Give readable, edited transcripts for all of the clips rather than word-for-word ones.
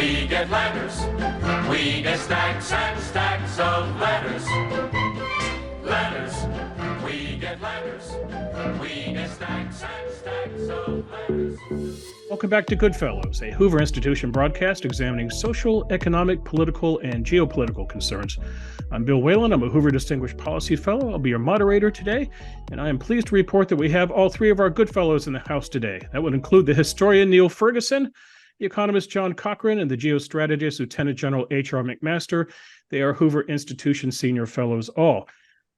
We get letters. We get stacks and stacks of letters. Letters. We get letters. We get stacks and stacks of letters. Welcome back to GoodFellows, a Hoover Institution broadcast examining social, economic, political, and geopolitical concerns. I'm Bill Whalen. I'm a Hoover Distinguished Policy Fellow. I'll be your moderator today, and I am pleased to report that we have all three of our GoodFellows in the house today. That would include the historian Niall Ferguson, the economist John Cochrane, and the geostrategist Lieutenant General H.R. McMaster. They are Hoover Institution Senior Fellows all.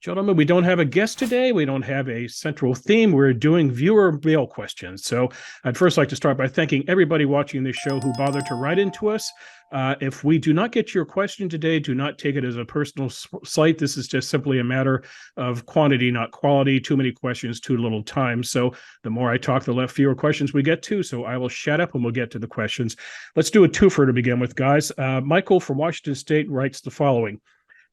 Gentlemen, we don't have a guest today. We don't have a central theme. We're doing viewer mail questions. So I'd first like to start by thanking everybody watching this show who bothered to write into us. If we do not get your question today, do not take it as a personal slight. This is just simply a matter of quantity, not quality. Too many questions, too little time. So the more I talk, the fewer questions we get to. So I will shut up and we'll get to the questions. Let's do a twofer to begin with, guys. Michael from Washington State writes the following.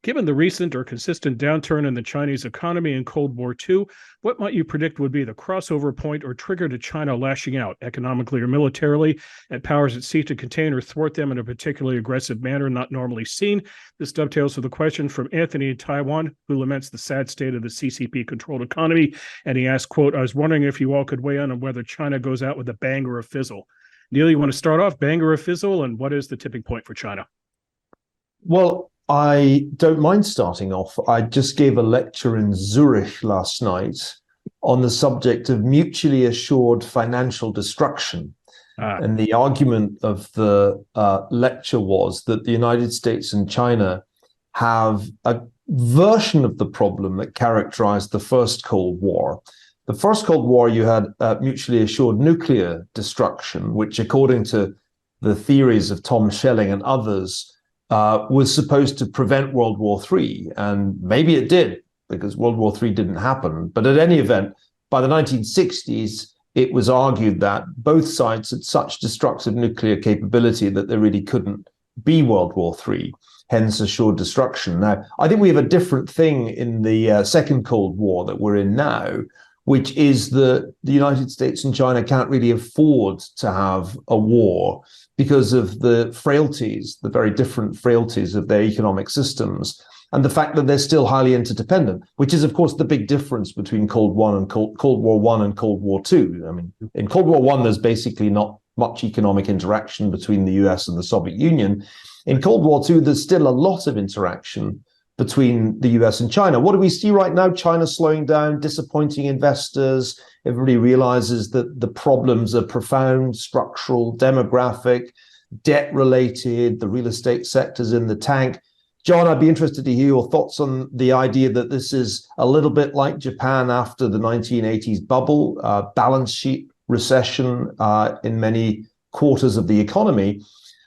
Given the recent or consistent downturn in the Chinese economy in Cold War II, what might you predict would be the crossover point or trigger to China lashing out economically or militarily at powers that seek to contain or thwart them in a particularly aggressive manner not normally seen? This dovetails with a question from Anthony in Taiwan, who laments the sad state of the CCP-controlled economy. And he asked, quote, I was wondering if you all could weigh in on whether China goes out with a bang or a fizzle. Neil, you want to start off, bang or a fizzle, and what is the tipping point for China? Well, I don't mind starting off. I just gave a lecture in Zurich last night on the subject of mutually assured financial destruction. And the argument of the lecture was that the United States and China have a version of the problem that characterized the first Cold War. The first Cold War, you had mutually assured nuclear destruction, which, according to the theories of Tom Schelling and others, was supposed to prevent World War III. And maybe it did, because World War III didn't happen. But at any event, by the 1960s, it was argued that both sides had such destructive nuclear capability that there really couldn't be World War III, hence assured destruction. Now, I think we have a different thing in the second Cold War that we're in now, which is that the United States and China can't really afford to have a war because of the frailties, the very different frailties of their economic systems, and the fact that they're still highly interdependent, which is, of course, the big difference between Cold War and Cold War I and Cold War II. I mean, in Cold War I, there's basically not much economic interaction between the US and the Soviet Union. In Cold War II, there's still a lot of interaction between the US and China. What do we see right now? China slowing down, disappointing investors. Everybody realizes that the problems are profound, structural, demographic, debt-related, the real estate sector's in the tank. John, I'd be interested to hear your thoughts on the idea that this is a little bit like Japan after the 1980s bubble, balance sheet recession in many quarters of the economy.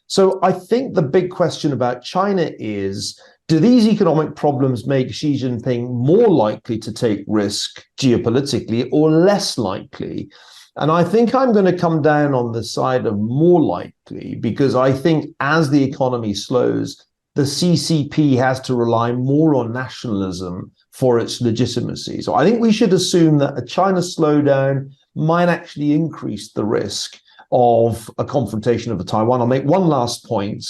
So I think the big question about China is, do these economic problems make Xi Jinping more likely to take risk geopolitically or less likely? And I think I'm going to come down on the side of more likely, because I think as the economy slows, the CCP has to rely more on nationalism for its legitimacy. So I think we should assume that a China slowdown might actually increase the risk of a confrontation over Taiwan. I'll make one last point.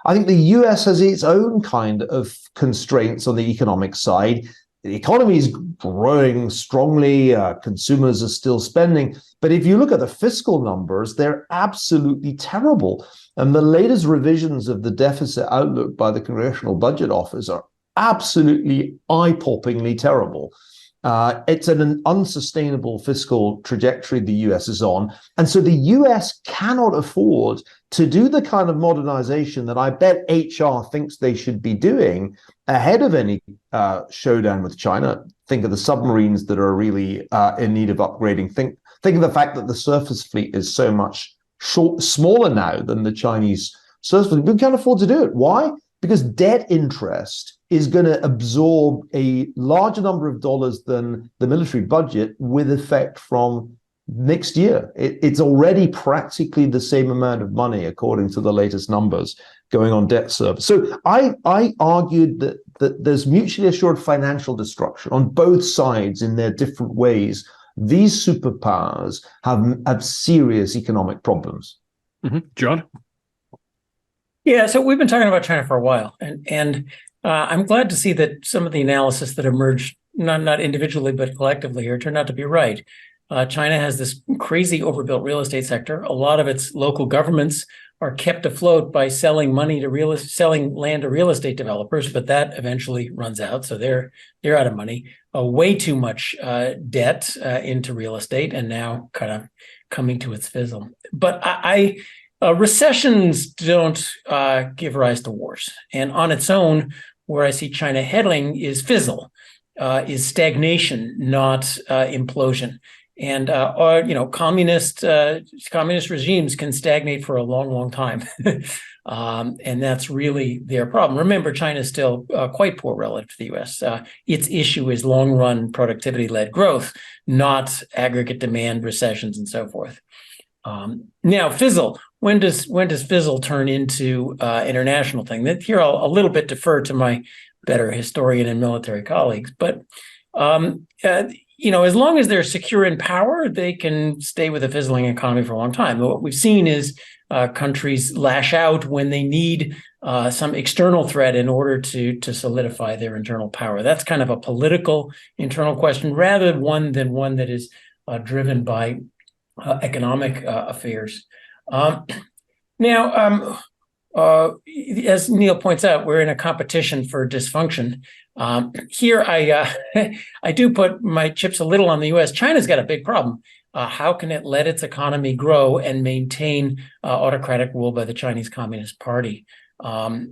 I think the US has its own kind of constraints on the economic side. The economy is growing strongly. Consumers are still spending. But if you look at the fiscal numbers, they're absolutely terrible. And the latest revisions of the deficit outlook by the Congressional Budget Office are absolutely eye-poppingly terrible. It's an unsustainable fiscal trajectory the US is on. And so the US cannot afford to do the kind of modernization that I bet HR thinks they should be doing ahead of any showdown with China. Think of the submarines that are really in need of upgrading. Think of the fact that the surface fleet is so much smaller now than the Chinese surface fleet. We can't afford to do it. Why? Because debt interest is going to absorb a larger number of dollars than the military budget with effect from next year. It's already practically the same amount of money, according to the latest numbers, going on debt service. So I argued that there's mutually assured financial destruction on both sides in their different ways. These superpowers have serious economic problems. John? Yeah, so we've been talking about China for a while, and I'm glad to see that some of the analysis that emerged, not individually but collectively here, turned out to be right. China has this crazy overbuilt real estate sector. A lot of its local governments are kept afloat by selling land to real estate developers, but that eventually runs out, so they're out of money. Way too much debt into real estate, and now kind of coming to its fizzle. But recessions don't give rise to wars, and on its own, where I see China heading is fizzle, is stagnation, not implosion. And communist regimes can stagnate for a long, long time, and that's really their problem. Remember, China is still quite poor relative to the U.S. Its issue is long-run productivity-led growth, not aggregate demand, recessions, and so forth. Now, fizzle. When does fizzle turn into international thing? Here, I'll a little bit defer to my better historian and military colleagues, but as long as they're secure in power, they can stay with a fizzling economy for a long time. But what we've seen is countries lash out when they need some external threat in order to solidify their internal power. That's kind of a political internal question rather than one that is driven by economic affairs. Now, as Neil points out, we're in a competition for dysfunction. Here, I do put my chips a little on the U.S. China's got a big problem. How can it let its economy grow and maintain autocratic rule by the Chinese Communist Party? To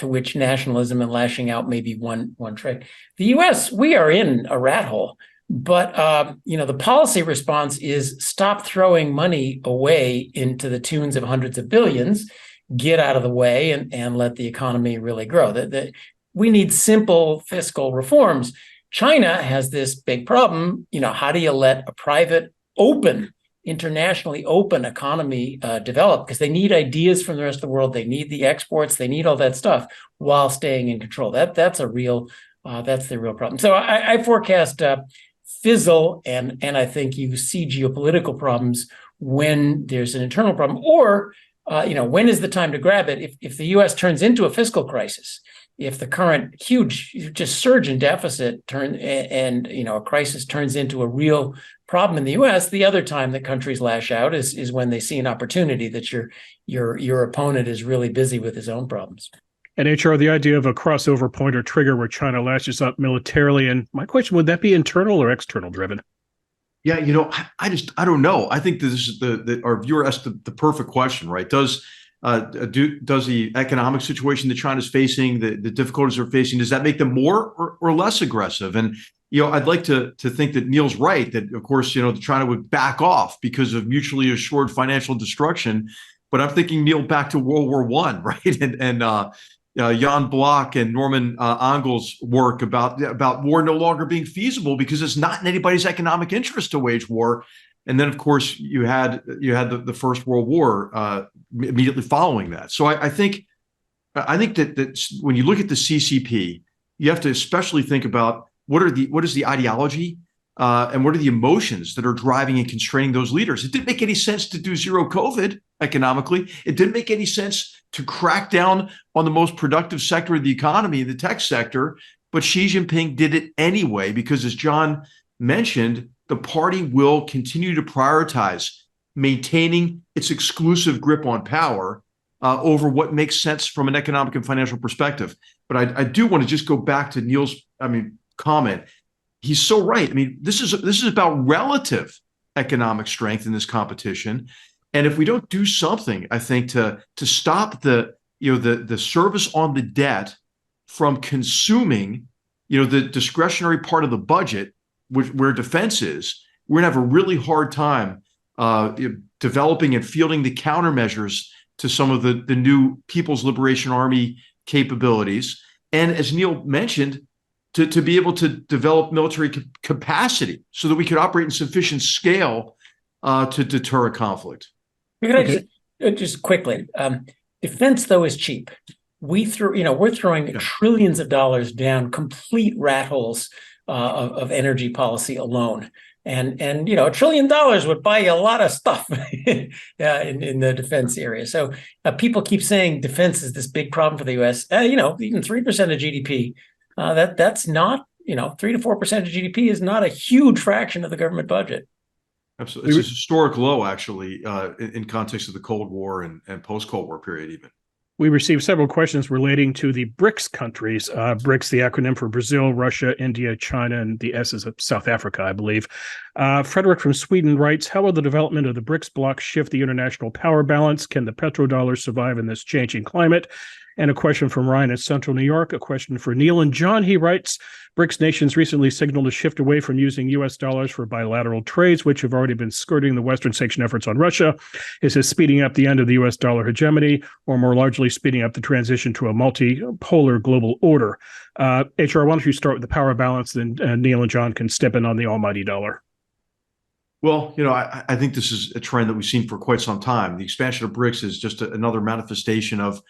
which nationalism and lashing out may be one trick. The U.S., we are in a rat hole. But the policy response is stop throwing money away into the tunes of hundreds of billions, get out of the way, and let the economy really grow. We need simple fiscal reforms. China has this big problem. How do you let a private, internationally open economy develop? Because they need ideas from the rest of the world. They need the exports. They need all that stuff while staying in control. That's the real problem. So I forecast fizzle, and I think you see geopolitical problems when there's an internal problem, or when is the time to grab it? If the U.S. turns into a fiscal crisis, if the current huge just surge in deficit a crisis turns into a real problem in the U.S., the other time that countries lash out is when they see an opportunity that your opponent is really busy with his own problems. And HR, the idea of a crossover point or trigger where China lashes out militarily, and my question, would that be internal or external driven? Yeah, I don't know. I think this is our viewer asked the perfect question, right? Does the economic situation that China's facing, the difficulties they're facing, does that make them more or less aggressive? And I'd like to think that Neil's right, that of course China would back off because of mutually assured financial destruction. But I'm thinking, Neil, back to World War I, right? And Jan Bloch and Norman Angel's work about war no longer being feasible because it's not in anybody's economic interest to wage war. And then, of course, you had the First World War immediately following that. So I think that when you look at the CCP, you have to especially think about what is the ideology and what are the emotions that are driving and constraining those leaders. It didn't make any sense to do zero COVID economically. It didn't make any sense to crack down on the most productive sector of the economy, the tech sector. But Xi Jinping did it anyway, because as John mentioned, the party will continue to prioritize maintaining its exclusive grip on power over what makes sense from an economic and financial perspective. But I do want to just go back to Neil's comment. He's so right. This is about relative economic strength in this competition. And if we don't do something, I think, to stop the service on the debt from consuming, the discretionary part of the budget, where defense is, we're gonna have a really hard time developing and fielding the countermeasures to some of the new People's Liberation Army capabilities. And as Neil mentioned, to be able to develop military capacity so that we could operate in sufficient scale to deter a conflict. Just quickly, defense though is cheap. We're throwing trillions of dollars down complete rat holes of energy policy alone. And $1 trillion would buy you a lot of stuff in the defense area. So people keep saying defense is this big problem for the U.S. Even 3% of GDP, that's not 3 to 4% of GDP is not a huge fraction of the government budget. Absolutely, it's a historic low, actually, in context of the Cold War and post-Cold War period, even. We received several questions relating to the BRICS countries. BRICS, the acronym for Brazil, Russia, India, China, and the S is of South Africa, I believe. Frederick from Sweden writes, how will the development of the BRICS bloc shift the international power balance? Can the petrodollar survive in this changing climate? And a question from Ryan in Central New York, a question for Neil and John. He writes, BRICS nations recently signaled a shift away from using U.S. dollars for bilateral trades, which have already been skirting the Western sanction efforts on Russia. Is this speeding up the end of the U.S. dollar hegemony, or more largely speeding up the transition to a multipolar global order? HR, why don't you start with the power balance, then Neil and John can step in on the almighty dollar. Well, I think this is a trend that we've seen for quite some time. The expansion of BRICS is just another manifestation of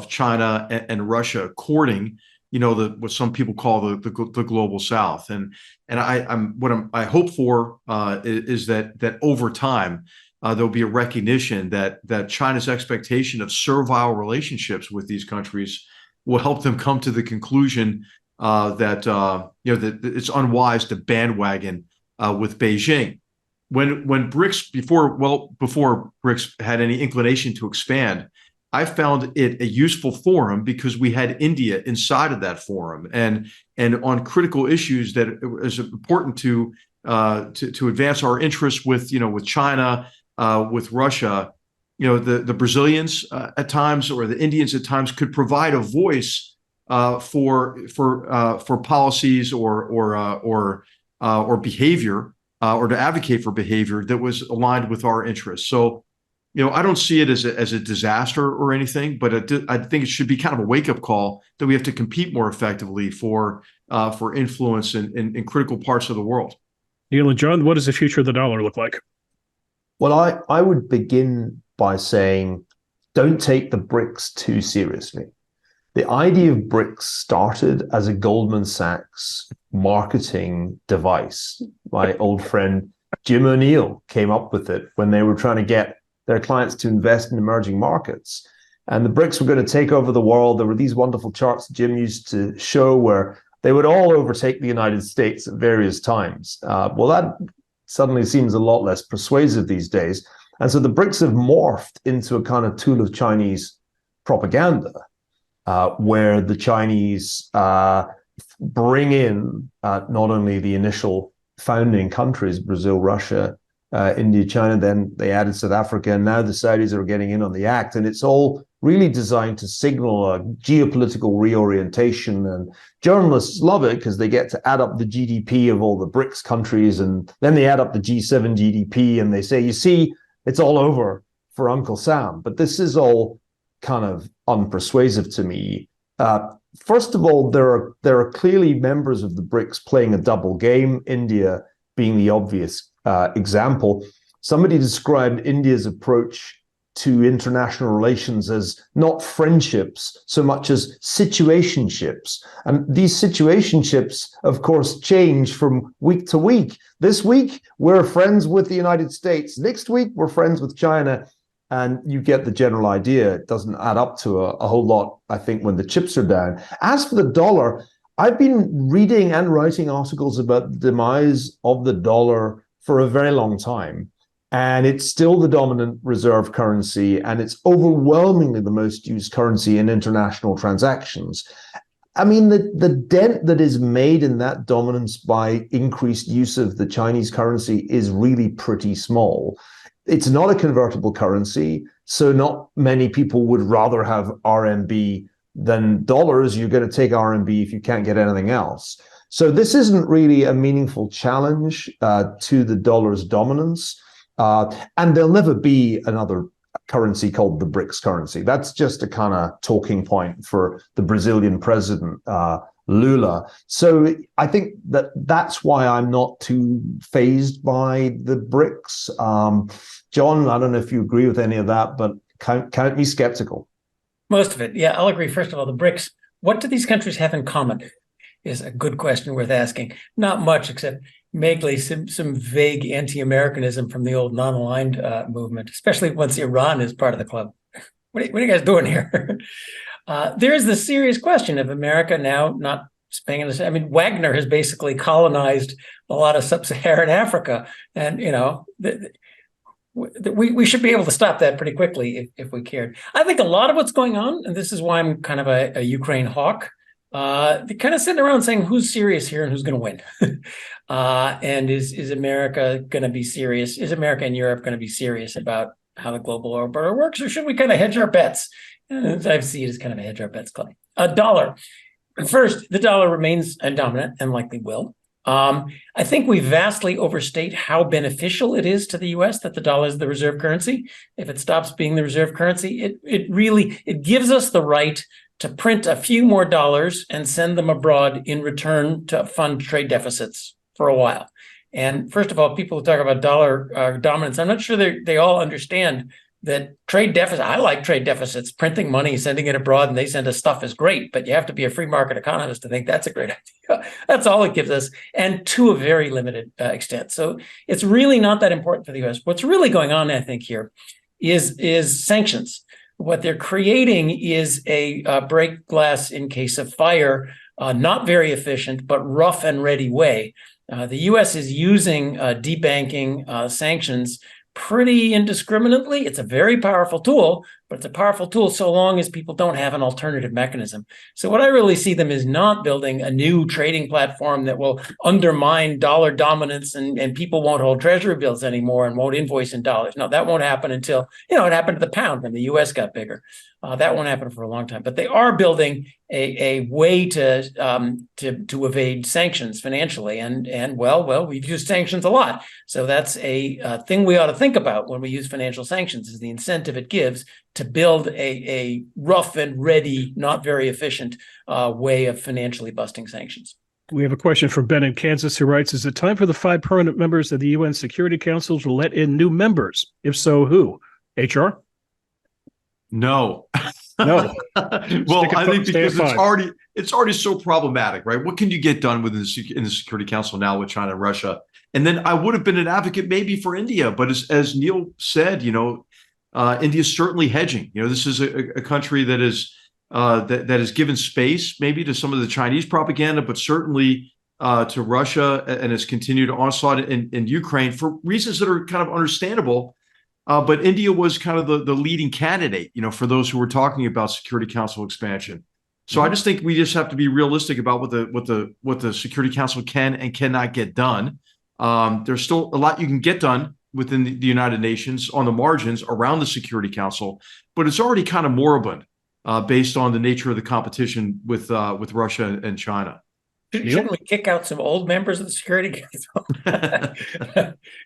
China and Russia courting, what some people call the global South, and I hope for is that over time there'll be a recognition that China's expectation of servile relationships with these countries will help them come to the conclusion that it's unwise to bandwagon with Beijing. When BRICS before BRICS had any inclination to expand, I found it a useful forum because we had India inside of that forum, and on critical issues that it was important to advance our interests with China, with Russia. The Brazilians at times, or the Indians at times, could provide a voice for policies or behavior, or to advocate for behavior that was aligned with our interests. So, I don't see it as a disaster or anything, but I think it should be kind of a wake-up call that we have to compete more effectively for influence in critical parts of the world. Neil and John, what does the future of the dollar look like? Well, I would begin by saying, don't take the BRICS too seriously. The idea of BRICS started as a Goldman Sachs marketing device. My old friend Jim O'Neill came up with it when they were trying to get their clients to invest in emerging markets. And the BRICS were going to take over the world. There were these wonderful charts Jim used to show where they would all overtake the United States at various times. Well, that suddenly seems a lot less persuasive these days. And so the BRICS have morphed into a kind of tool of Chinese propaganda, where the Chinese bring in not only the initial founding countries, Brazil, Russia, India, China, then they added South Africa, and now the Saudis are getting in on the act. And it's all really designed to signal a geopolitical reorientation. And journalists love it because they get to add up the GDP of all the BRICS countries, and then they add up the G7 GDP, and they say, you see, it's all over for Uncle Sam. But this is all kind of unpersuasive to me. First of all, there are clearly members of the BRICS playing a double game, India being the obvious example. Somebody described India's approach to international relations as not friendships so much as situationships. And these situationships, of course, change from week to week. This week, we're friends with the United States. Next week, we're friends with China. And you get the general idea. It doesn't add up to a whole lot, I think, when the chips are down. As for the dollar, I've been reading and writing articles about the demise of the dollar for a very long time. And it's still the dominant reserve currency, and it's overwhelmingly the most used currency in international transactions. I mean, the dent that is made in that dominance by increased use of the Chinese currency is really pretty small. It's not a convertible currency, so not many people would rather have RMB than dollars. You're going to take RMB if you can't get anything else. So this isn't really a meaningful challenge to the dollar's dominance. And there'll never be another currency called the BRICS currency. That's just a kind of talking point for the Brazilian president, Lula. So I think that's why I'm not too fazed by the BRICS. John, I don't know if you agree with any of that, but count me skeptical. Most of it. Yeah, I'll agree. First of all, the BRICS, what do these countries have in common is a good question worth asking. Not much, except vaguely some vague anti-Americanism from the old non-aligned movement, especially once Iran is part of the club. What are you guys doing here? There's the serious question of America now not paying attention. I mean, Wagner has basically colonized a lot of sub-Saharan Africa, and we should be able to stop that pretty quickly if we cared. I think a lot of what's going on, and this is why I'm kind of a Ukraine hawk, they're kind of sitting around saying who's serious here and who's going to win. And is America going to be serious? Is America and Europe going to be serious about how the global order works, or should we kind of hedge our bets? And I see it as kind of a hedge our bets club. A dollar. First, the dollar remains dominant and likely will. I think we vastly overstate how beneficial it is to the U.S. that the dollar is the reserve currency. If it stops being the reserve currency, it gives us the right to print a few more dollars and send them abroad in return to fund trade deficits for a while. And first of all, people who talk about dollar dominance, I'm not sure they all understand that trade deficit. I like trade deficits. Printing money, sending it abroad, and they send us stuff is great, but you have to be a free market economist to think that's a great idea. That's all it gives us, and to a very limited extent. So it's really not that important for the U.S. What's really going on, I think, here is sanctions. What they're creating is a break glass in case of fire, not very efficient, but rough and ready way. The U.S. is using debanking sanctions pretty indiscriminately. It's a very powerful tool, but it's a powerful tool so long as people don't have an alternative mechanism. So what I really see them is not building a new trading platform that will undermine dollar dominance and people won't hold treasury bills anymore and won't invoice in dollars. No, that won't happen until, it happened to the pound when the U.S. got bigger. That won't happen for a long time. But they are building a way to evade sanctions financially. And well, we've used sanctions a lot. So that's a thing we ought to think about when we use financial sanctions, is the incentive it gives to build a rough and ready, not very efficient way of financially busting sanctions. We have a question from Ben in Kansas who writes, is it time for the 5 permanent members of the UN Security Council to let in new members? If so, who? HR? No. No. Well, I think because it's already so problematic, right? What can you get done in the Security Council now with China and Russia? And then I would have been an advocate maybe for India, but as Neil said, India is certainly hedging. This is a country that is that has given space maybe to some of the Chinese propaganda, but certainly to Russia, and has continued onslaught in Ukraine for reasons that are kind of understandable. But India was kind of the leading candidate, for those who were talking about Security Council expansion. So I just think we just have to be realistic about what the Security Council can and cannot get done. There's still a lot you can get done within the United Nations on the margins around the Security Council, but it's already kind of moribund based on the nature of the competition with Russia and China. Shouldn't we kick out some old members of the Security Council?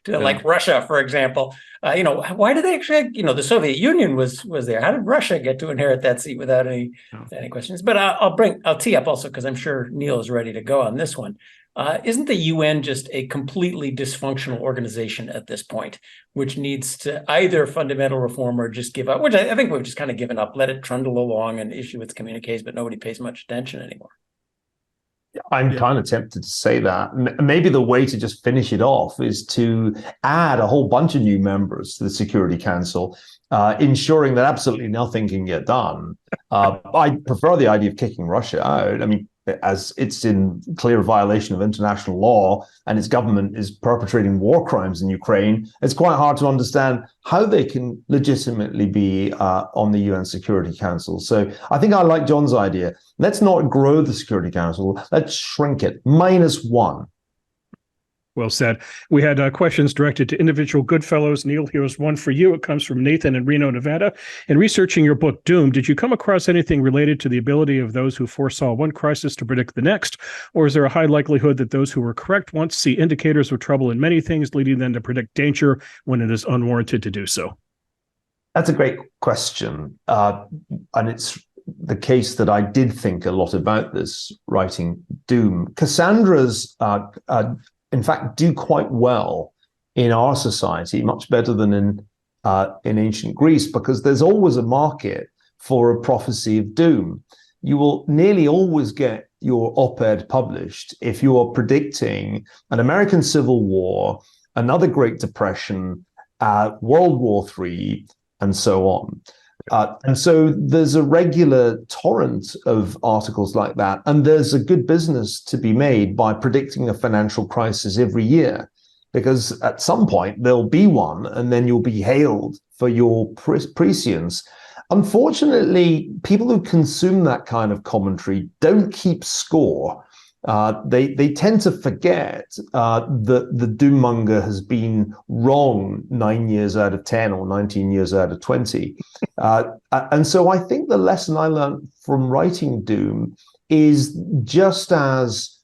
Like Russia, for example. Why did they actually? The Soviet Union was there. How did Russia get to inherit that seat without any questions? But I'll tee up also, because I'm sure Neil is ready to go on this one. Isn't the UN just a completely dysfunctional organization at this point, which needs to either fundamental reform or just give up? Which I think we've just kind of given up, let it trundle along and issue its communiques, but nobody pays much attention anymore. I'm kind of tempted to say that. Maybe the way to just finish it off is to add a whole bunch of new members to the Security Council, ensuring that absolutely nothing can get done. I prefer the idea of kicking Russia out. I mean, as it's in clear violation of international law and its government is perpetrating war crimes in Ukraine, it's quite hard to understand how they can legitimately be on the UN Security Council. So I think I like John's idea. Let's not grow the Security Council. Let's shrink it. -1. Well said. We had questions directed to individual Goodfellows. Neil, here's one for you. It comes from Nathan in Reno, Nevada. In researching your book, Doom, did you come across anything related to the ability of those who foresaw one crisis to predict the next? Or is there a high likelihood that those who were correct once see indicators of trouble in many things, leading them to predict danger when it is unwarranted to do so? That's a great question. And it's the case that I did think a lot about this writing Doom. Cassandras in fact, do quite well in our society, much better than in ancient Greece, because there's always a market for a prophecy of doom. you will nearly always get your op-ed published if you are predicting an American Civil War, another Great Depression, World War III, and so on. And so there's a regular torrent of articles like that. And there's a good business to be made by predicting a financial crisis every year, because at some point there'll be one, and then you'll be hailed for your prescience. Unfortunately, people who consume that kind of commentary don't keep score. They tend to forget that the doommonger has been wrong 9 years out of 10 or 19 years out of 20. And so I think the lesson I learned from writing Doom is, just as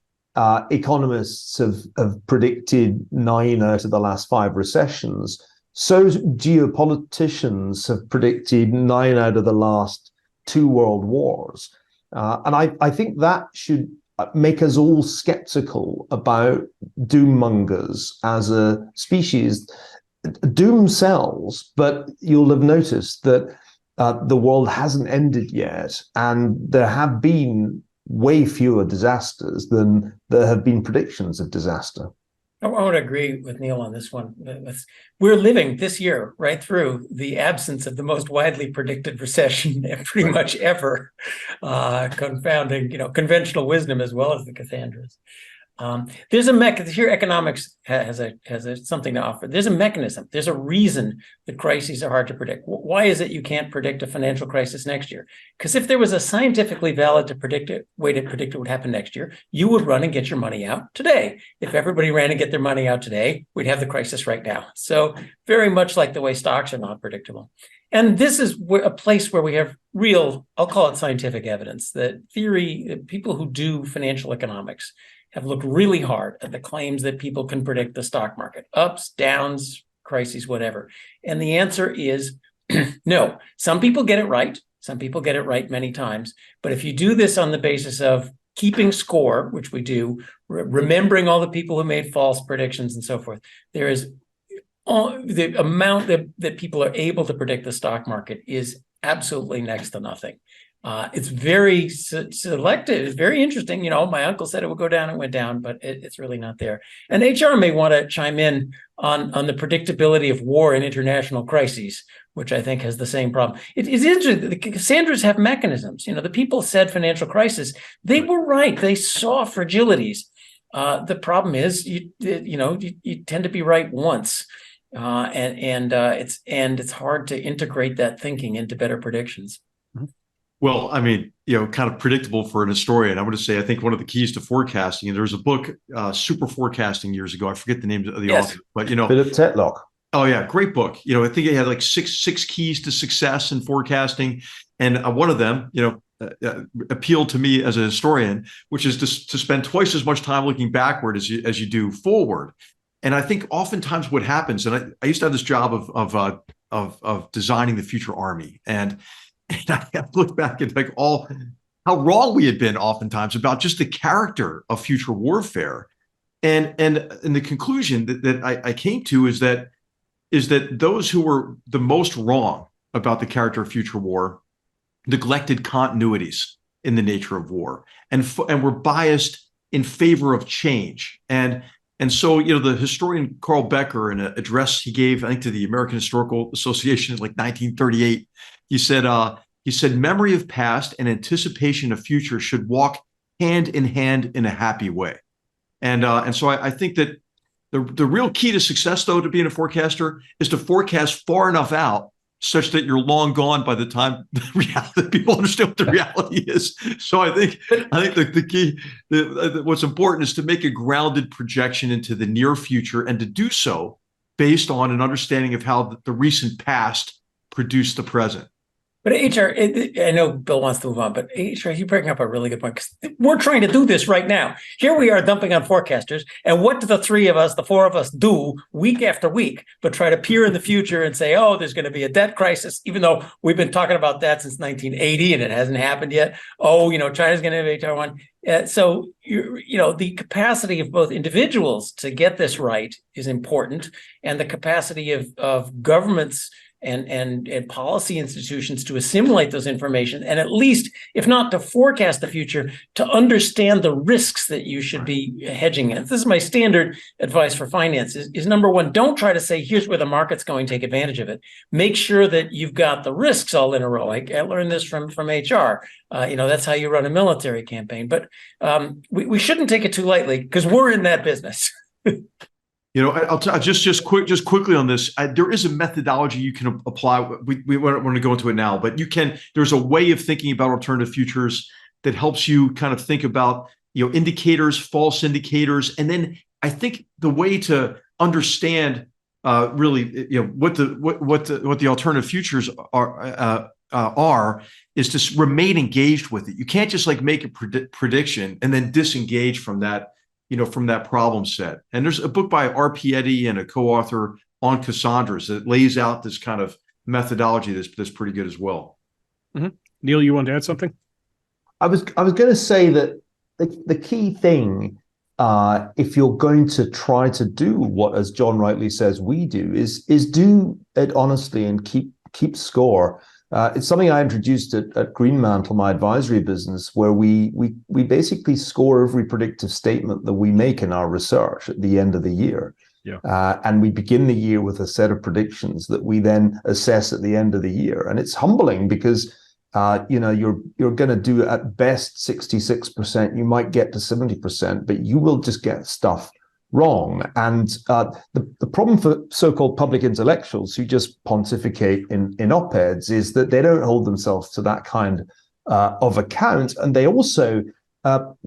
economists have predicted 9 out of the last 5 recessions, so geopoliticians have predicted 9 out of the last 2 world wars. And I think that should make us all skeptical about doommongers as a species. Doom sells, but you'll have noticed that the world hasn't ended yet, and there have been way fewer disasters than there have been predictions of disaster. I want to agree with Neil on this one. We're living this year right through the absence of the most widely predicted recession pretty much ever, confounding, conventional wisdom as well as the Cassandras. There's a mechanism here. Economics has something to offer. There's a mechanism. There's a reason that crises are hard to predict. Why is it you can't predict a financial crisis next year? Because if there was a scientifically valid way to predict what would happen next year, you would run and get your money out today. If everybody ran and get their money out today, we'd have the crisis right now. So very much like the way stocks are not predictable. And this is a place where we have real, I'll call it scientific evidence, that people who do financial economics have looked really hard at the claims that people can predict the stock market, ups, downs, crises, whatever. And the answer is no. Some people get it right. Some people get it right many times. But if you do this on the basis of keeping score, which we do, remembering all the people who made false predictions and so forth, there is the amount that people are able to predict the stock market is absolutely next to nothing. It's very selective. It's very interesting. My uncle said it would go down, it went down, but it's really not there. And HR may want to chime in on the predictability of war and international crises, which I think has the same problem. It's interesting. The Cassandras have mechanisms. The people said financial crisis. They were right. They saw fragilities. The problem is, you tend to be right once, and it's hard to integrate that thinking into better predictions. Well, I mean, kind of predictable for an historian. I want to say, I think one of the keys to forecasting, and there was a book, Super Forecasting, years ago. I forget the name of the author, but Philip Tetlock. Oh yeah, great book. I think it had like six keys to success in forecasting, and one of them, appealed to me as a historian, which is to spend twice as much time looking backward as you do forward. And I think oftentimes what happens, and I used to have this job of designing the future army, and I have looked back at like how wrong we had been oftentimes about just the character of future warfare, and the conclusion that I came to is that those who were the most wrong about the character of future war neglected continuities in the nature of war, and were biased in favor of change. And so, the historian Carl Becker, in an address he gave, I think, to the American Historical Association in like 1938, he said, memory of past and anticipation of future should walk hand in hand in a happy way. And so I think that the real key to success, though, to being a forecaster is to forecast far enough out such that you're long gone by the time the people understand what the reality is. So I think the key, what's important is to make a grounded projection into the near future, and to do so based on an understanding of how the recent past produced the present. But HR, I know Bill wants to move on, but HR, you bring up a really good point, because we're trying to do this right now. Here we are dumping on forecasters, and what do the four of us do week after week, but try to peer in the future and say, oh, there's going to be a debt crisis, even though we've been talking about that since 1980 and it hasn't happened yet. Oh, China's going to have HR1. So, the capacity of both individuals to get this right is important, and the capacity of governments and policy institutions to assimilate those information, and at least, if not to forecast the future, to understand the risks that you should be hedging against. This is my standard advice for finance is number one, don't try to say, here's where the market's going, take advantage of it. Make sure that you've got the risks all in a row. I learned this from HR. That's how you run a military campaign. But we shouldn't take it too lightly because we're in that business. I'll just quickly on this. There is a methodology you can apply. We don't want to go into it now, but there's a way of thinking about alternative futures that helps you kind of think about, indicators, false indicators. And then I think the way to understand really, what the alternative futures are is to remain engaged with it. You can't just like make a prediction and then disengage from that, from that problem set. And there's a book by R.P. Eddy and a co-author on Cassandras that lays out this kind of methodology that's pretty good as well. Mm-hmm. Neil, you want to add something? I was going to say that the key thing, if you're going to try to do what, as John rightly says, we do, is do it honestly and keep score. It's something I introduced at Greenmantle, my advisory business, where we basically score every predictive statement that we make in our research at the end of the year. Yeah. And we begin the year with a set of predictions that we then assess at the end of the year. And it's humbling because you're going to do at best 66%. You might get to 70%, but you will just get stuff wrong. And the problem for so-called public intellectuals who just pontificate in op-eds is that they don't hold themselves to that kind of account. And they also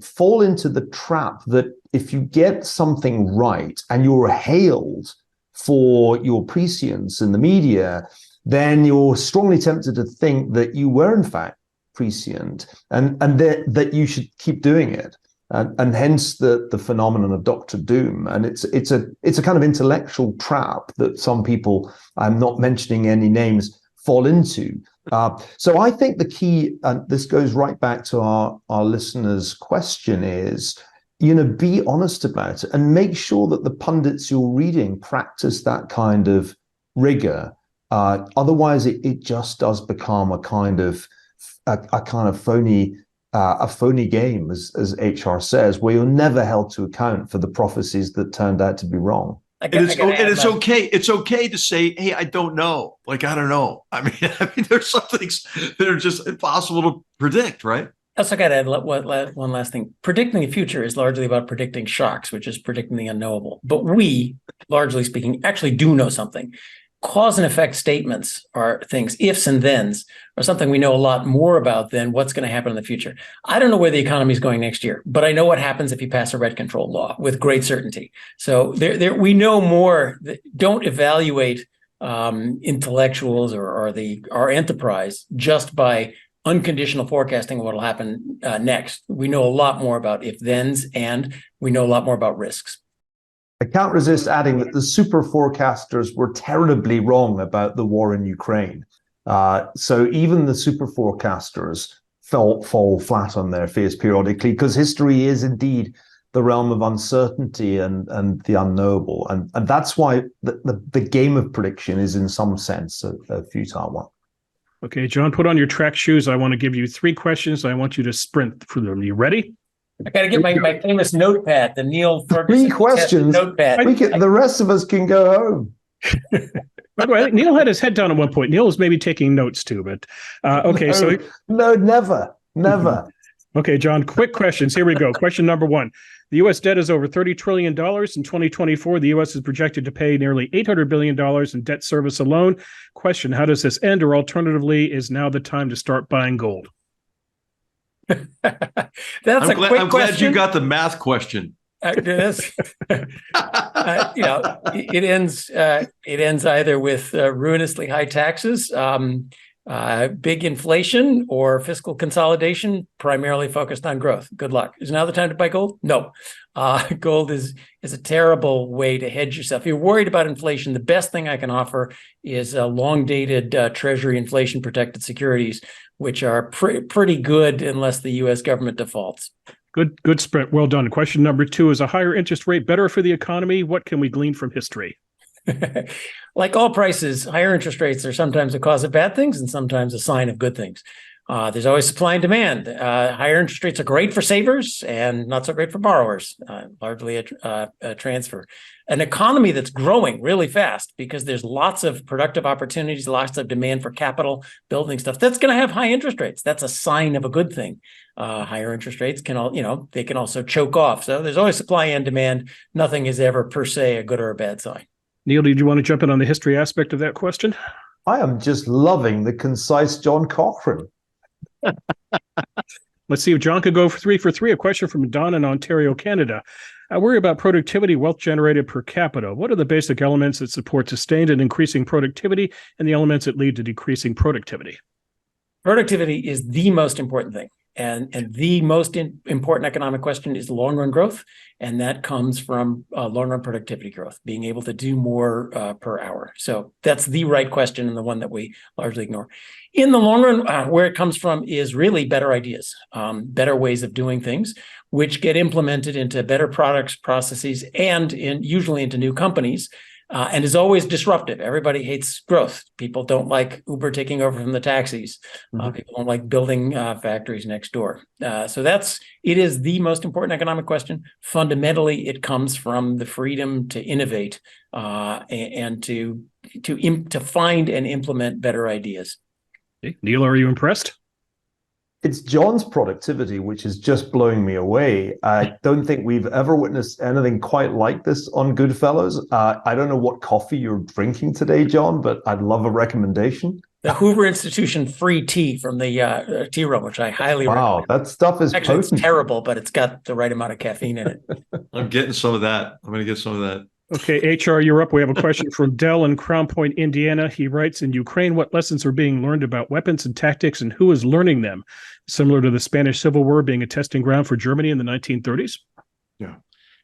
fall into the trap that if you get something right and you're hailed for your prescience in the media, then you're strongly tempted to think that you were in fact prescient and that you should keep doing it. And hence the phenomenon of Dr. Doom. And it's a kind of intellectual trap that some people, I'm not mentioning any names, fall into. So I think the key, and this goes right back to our listeners' question, is, be honest about it and make sure that the pundits you're reading practice that kind of rigor. Otherwise, it just does become a kind of phony. A phony game, as HR says, where you're never held to account for the prophecies that turned out to be wrong. It's okay. It's okay to say, "Hey, I don't know." Like, I don't know. I mean, there's some things that are just impossible to predict, right? I also got to add one last thing. Predicting the future is largely about predicting shocks, which is predicting the unknowable. But we, largely speaking, actually do know something. Cause and effect statements are things, ifs and thens, are something we know a lot more about than what's going to happen in the future. I don't know where the economy is going next year, but I know what happens if you pass a rent control law with great certainty. So we know more. Don't evaluate intellectuals or our enterprise just by unconditional forecasting of what will happen next. We know a lot more about if-thens, and we know a lot more about risks. I can't resist adding that the super forecasters were terribly wrong about the war in Ukraine. So even the super forecasters fall flat on their face periodically, because history is indeed the realm of uncertainty and the unknowable. And that's why the game of prediction is in some sense a futile one. Okay, John, put on your track shoes. I want to give you 3 questions. I want you to sprint through them. You ready? I got to get my famous notepad, the Niall Ferguson 3 questions. Notepad. The rest of us can go home. By the way, I think Neil had his head down at one point. Neil was maybe taking notes too, but okay. No, never. Okay, John, quick questions. Here we go. Question number 1. The U.S. debt is over $30 trillion. In 2024, the U.S. is projected to pay nearly $800 billion in debt service alone. Question, how does this end? Or alternatively, is now the time to start buying gold? I'm glad you got the math question. It ends either with ruinously high taxes, big inflation, or fiscal consolidation, primarily focused on growth. Good luck. Is now the time to buy gold? No. Gold is a terrible way to hedge yourself. If you're worried about inflation, the best thing I can offer is long-dated Treasury inflation-protected securities, which are pretty good unless the U.S. government defaults. Good sprint. Well done. Question number 2, is a higher interest rate better for the economy? What can we glean from history? Like all prices, higher interest rates are sometimes a cause of bad things and sometimes a sign of good things. There's always supply and demand. Higher interest rates are great for savers and not so great for borrowers, largely a transfer. An economy that's growing really fast because there's lots of productive opportunities, lots of demand for capital, building stuff, that's going to have high interest rates. That's a sign of a good thing. Higher interest rates they can also choke off. So there's always supply and demand. Nothing is ever per se a good or a bad sign. Neil, did you want to jump in on the history aspect of that question? I am just loving the concise John Cochrane. Let's see if John could go for three. A question from Don in Ontario, Canada. I worry about productivity, wealth generated per capita. What are the basic elements that support sustained and increasing productivity and the elements that lead to decreasing productivity? Productivity is the most important thing. And the most important economic question is long-run growth. And that comes from long-run productivity growth, being able to do more per hour. So that's the right question and the one that we largely ignore. In the long run, where it comes from is really better ideas, better ways of doing things, which get implemented into better products, processes, and usually into new companies. And is always disruptive. Everybody hates growth. People don't like Uber taking over from the taxis. People don't like building factories next door. So it is the most important economic question. Fundamentally, it comes from the freedom to innovate and to find and implement better ideas. Okay. Neil, are you impressed? It's John's productivity, which is just blowing me away. I don't think we've ever witnessed anything quite like this on GoodFellows. I don't know what coffee you're drinking today, John, but I'd love a recommendation. The Hoover Institution free tea from the tea room, which I highly recommend. Wow, that stuff is actually potent. It's terrible, but it's got the right amount of caffeine in it. I'm getting some of that. I'm going to get some of that. Okay, HR, you're up. We have a question from Dell in Crown Point, Indiana. He writes, in Ukraine, what lessons are being learned about weapons and tactics and who is learning them? Similar to the Spanish Civil War being a testing ground for Germany in the 1930s? Yeah.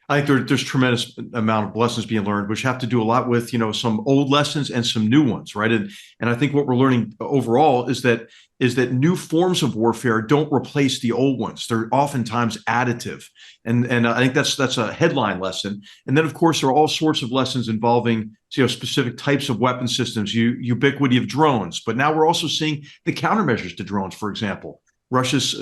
I think there's tremendous amount of lessons being learned, which have to do a lot with, some old lessons and some new ones, right? And I think what we're learning overall is that new forms of warfare don't replace the old ones. They're oftentimes additive. And I think that's a headline lesson. And then, of course, there are all sorts of lessons involving specific types of weapon systems, ubiquity of drones. But now we're also seeing the countermeasures to drones, for example. Russia's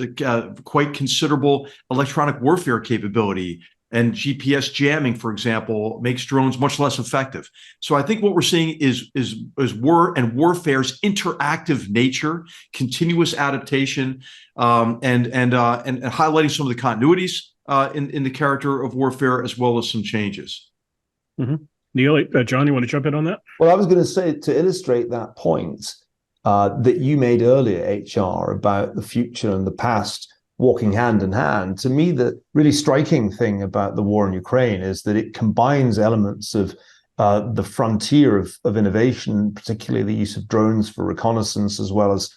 quite considerable electronic warfare capability and GPS jamming, for example, makes drones much less effective. So I think what we're seeing is war and warfare's interactive nature, continuous adaptation, and highlighting some of the continuities in the character of warfare, as well as some changes. Mm-hmm. Neil, John, you want to jump in on that? Well, I was going to say, to illustrate that point that you made earlier, HR, about the future and the past walking hand in hand. To me, the really striking thing about the war in Ukraine is that it combines elements of the frontier of innovation, particularly the use of drones for reconnaissance as well as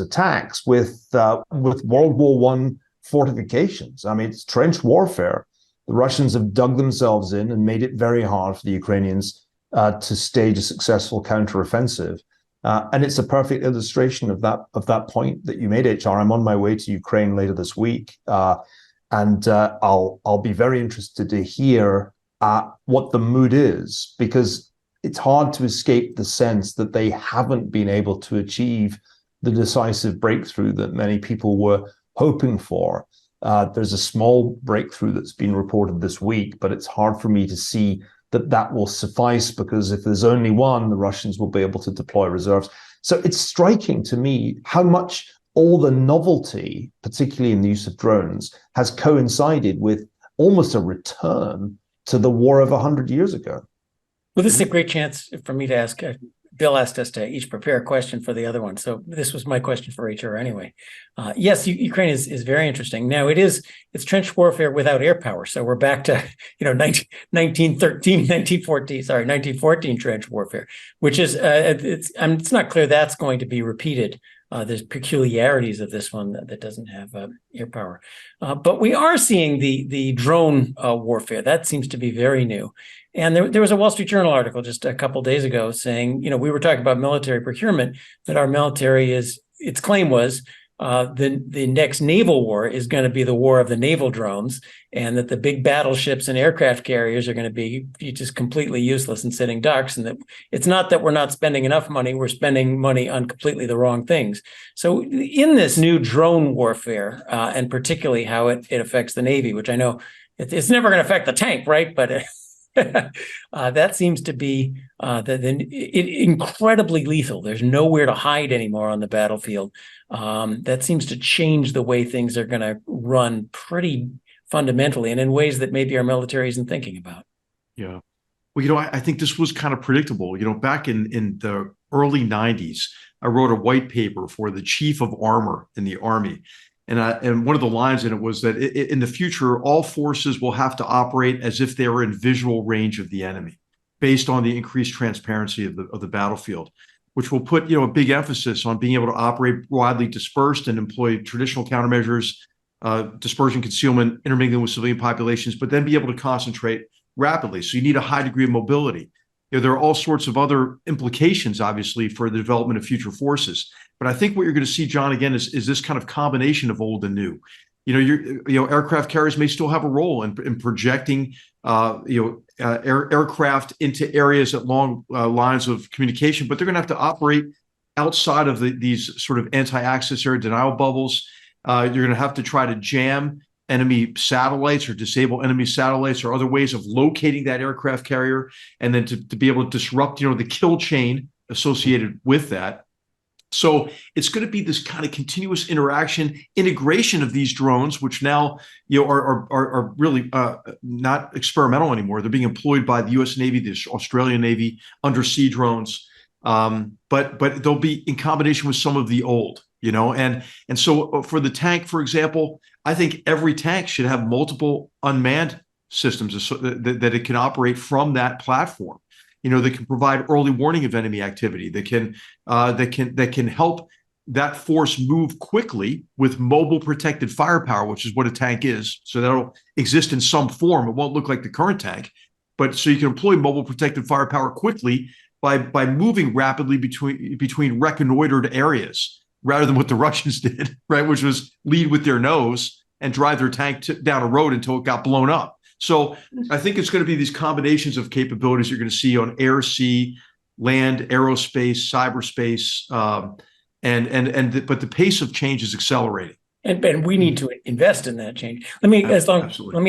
attacks, with World War I fortifications. I mean, it's trench warfare. The Russians have dug themselves in and made it very hard for the Ukrainians to stage a successful counteroffensive. And it's a perfect illustration of that point that you made, HR. I'm on my way to Ukraine later this week, and I'll be very interested to hear what the mood is, because it's hard to escape the sense that they haven't been able to achieve the decisive breakthrough that many people were hoping for. There's a small breakthrough that's been reported this week, but it's hard for me to see that will suffice, because if there's only one, the Russians will be able to deploy reserves. So it's striking to me how much all the novelty, particularly in the use of drones, has coincided with almost a return to the war of 100 years ago. Well, this is a great chance for me to ask. Bill asked us to each prepare a question for the other one. So this was my question for HR anyway. Yes, Ukraine is very interesting. Now it's trench warfare without air power. So we're back to 1914 trench warfare, which is it's not clear that's going to be repeated. There's peculiarities of this one that doesn't have air power. But we are seeing the drone warfare. That seems to be very new. And there was a Wall Street Journal article just a couple of days ago saying, we were talking about military procurement, that our military its claim was the next naval war is going to be the war of the naval drones, and that the big battleships and aircraft carriers are going to be just completely useless and sitting ducks, and that it's not that we're not spending enough money, we're spending money on completely the wrong things. So in this new drone warfare, and particularly how it affects the Navy, which I know it's never going to affect the tank, right? But that seems to be incredibly lethal. There's nowhere to hide anymore on the battlefield. That seems to change the way things are going to run pretty fundamentally, and in ways that maybe our military isn't thinking about. Yeah. Well, I think this was kind of predictable. Back in the early 90s, I wrote a white paper for the chief of armor in the Army. And one of the lines in it was that in the future, all forces will have to operate as if they were in visual range of the enemy, based on the increased transparency of the battlefield, which will put a big emphasis on being able to operate widely dispersed and employ traditional countermeasures, dispersion, concealment, intermingling with civilian populations, but then be able to concentrate rapidly. So you need a high degree of mobility. There are all sorts of other implications, obviously, for the development of future forces. But I think what you're going to see, John, again, is this kind of combination of old and new. Aircraft carriers may still have a role in projecting, aircraft into areas at long lines of communication, but they're going to have to operate outside of these sort of anti-access area denial bubbles. You're going to have to try to jam enemy satellites or disable enemy satellites or other ways of locating that aircraft carrier, and then to be able to disrupt, the kill chain associated with that. So it's going to be this kind of continuous integration of these drones, which now are really not experimental anymore. They're being employed by the U.S. Navy, the Australian Navy, undersea drones, but they'll be in combination with some of the old. And so for the tank, for example, I think every tank should have multiple unmanned systems that it can operate from that platform. That can provide early warning of enemy activity, that can help that force move quickly with mobile protected firepower, which is what a tank is. So that'll exist in some form. It won't look like the current tank, but so you can employ mobile protected firepower quickly by moving rapidly between reconnoitered areas, rather than what the Russians did, right, which was lead with their nose and drive their tank down a road until it got blown up. So I think it's going to be these combinations of capabilities you're going to see on air, sea, land, aerospace, cyberspace, but the pace of change is accelerating. And we need to invest in that change. Let me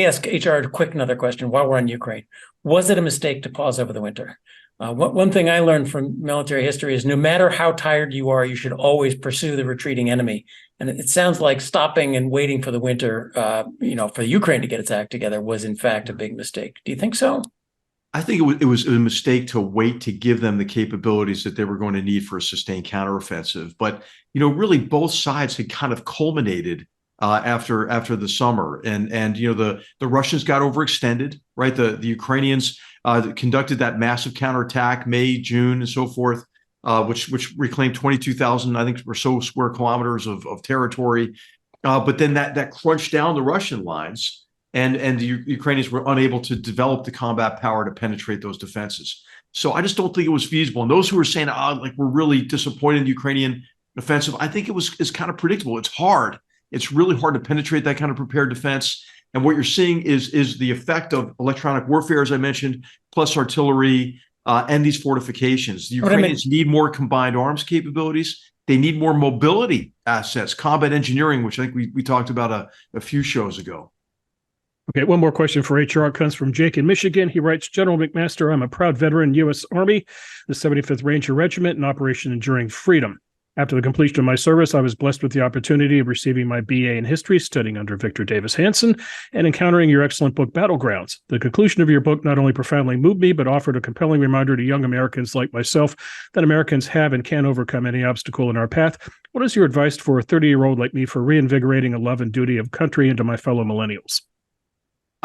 ask HR another question while we're on Ukraine. Was it a mistake to pause over the winter? One thing I learned from military history is no matter how tired you are, you should always pursue the retreating enemy. And it sounds like stopping and waiting for the winter, for Ukraine to get its act together was in fact a big mistake. Do you think so? I think it was a mistake to wait to give them the capabilities that they were going to need for a sustained counteroffensive. But, really both sides had kind of culminated after the summer, and the Russians got overextended, right? The Ukrainians conducted that massive counterattack May, June, and so forth, which reclaimed 22,000, I think, or so square kilometers of territory. But then that crunched down the Russian lines, and the Ukrainians were unable to develop the combat power to penetrate those defenses. So I just don't think it was feasible. And those who are saying, we're really disappointed in the Ukrainian offensive, I think it's kind of predictable. It's hard. It's really hard to penetrate that kind of prepared defense. And what you're seeing is the effect of electronic warfare, as I mentioned, plus artillery and these fortifications. The Ukrainians need more combined arms capabilities. They need more mobility assets, combat engineering, which I think we talked about a few shows ago. Okay, one more question for HR. It comes from Jake in Michigan. He writes, General McMaster, I'm a proud veteran, U.S. Army, the 75th Ranger Regiment in Operation Enduring Freedom. After the completion of my service, I was blessed with the opportunity of receiving my BA in history, studying under Victor Davis Hanson, and encountering your excellent book, Battlegrounds. The conclusion of your book not only profoundly moved me, but offered a compelling reminder to young Americans like myself that Americans have and can overcome any obstacle in our path. What is your advice for a 30-year-old like me for reinvigorating a love and duty of country into my fellow millennials?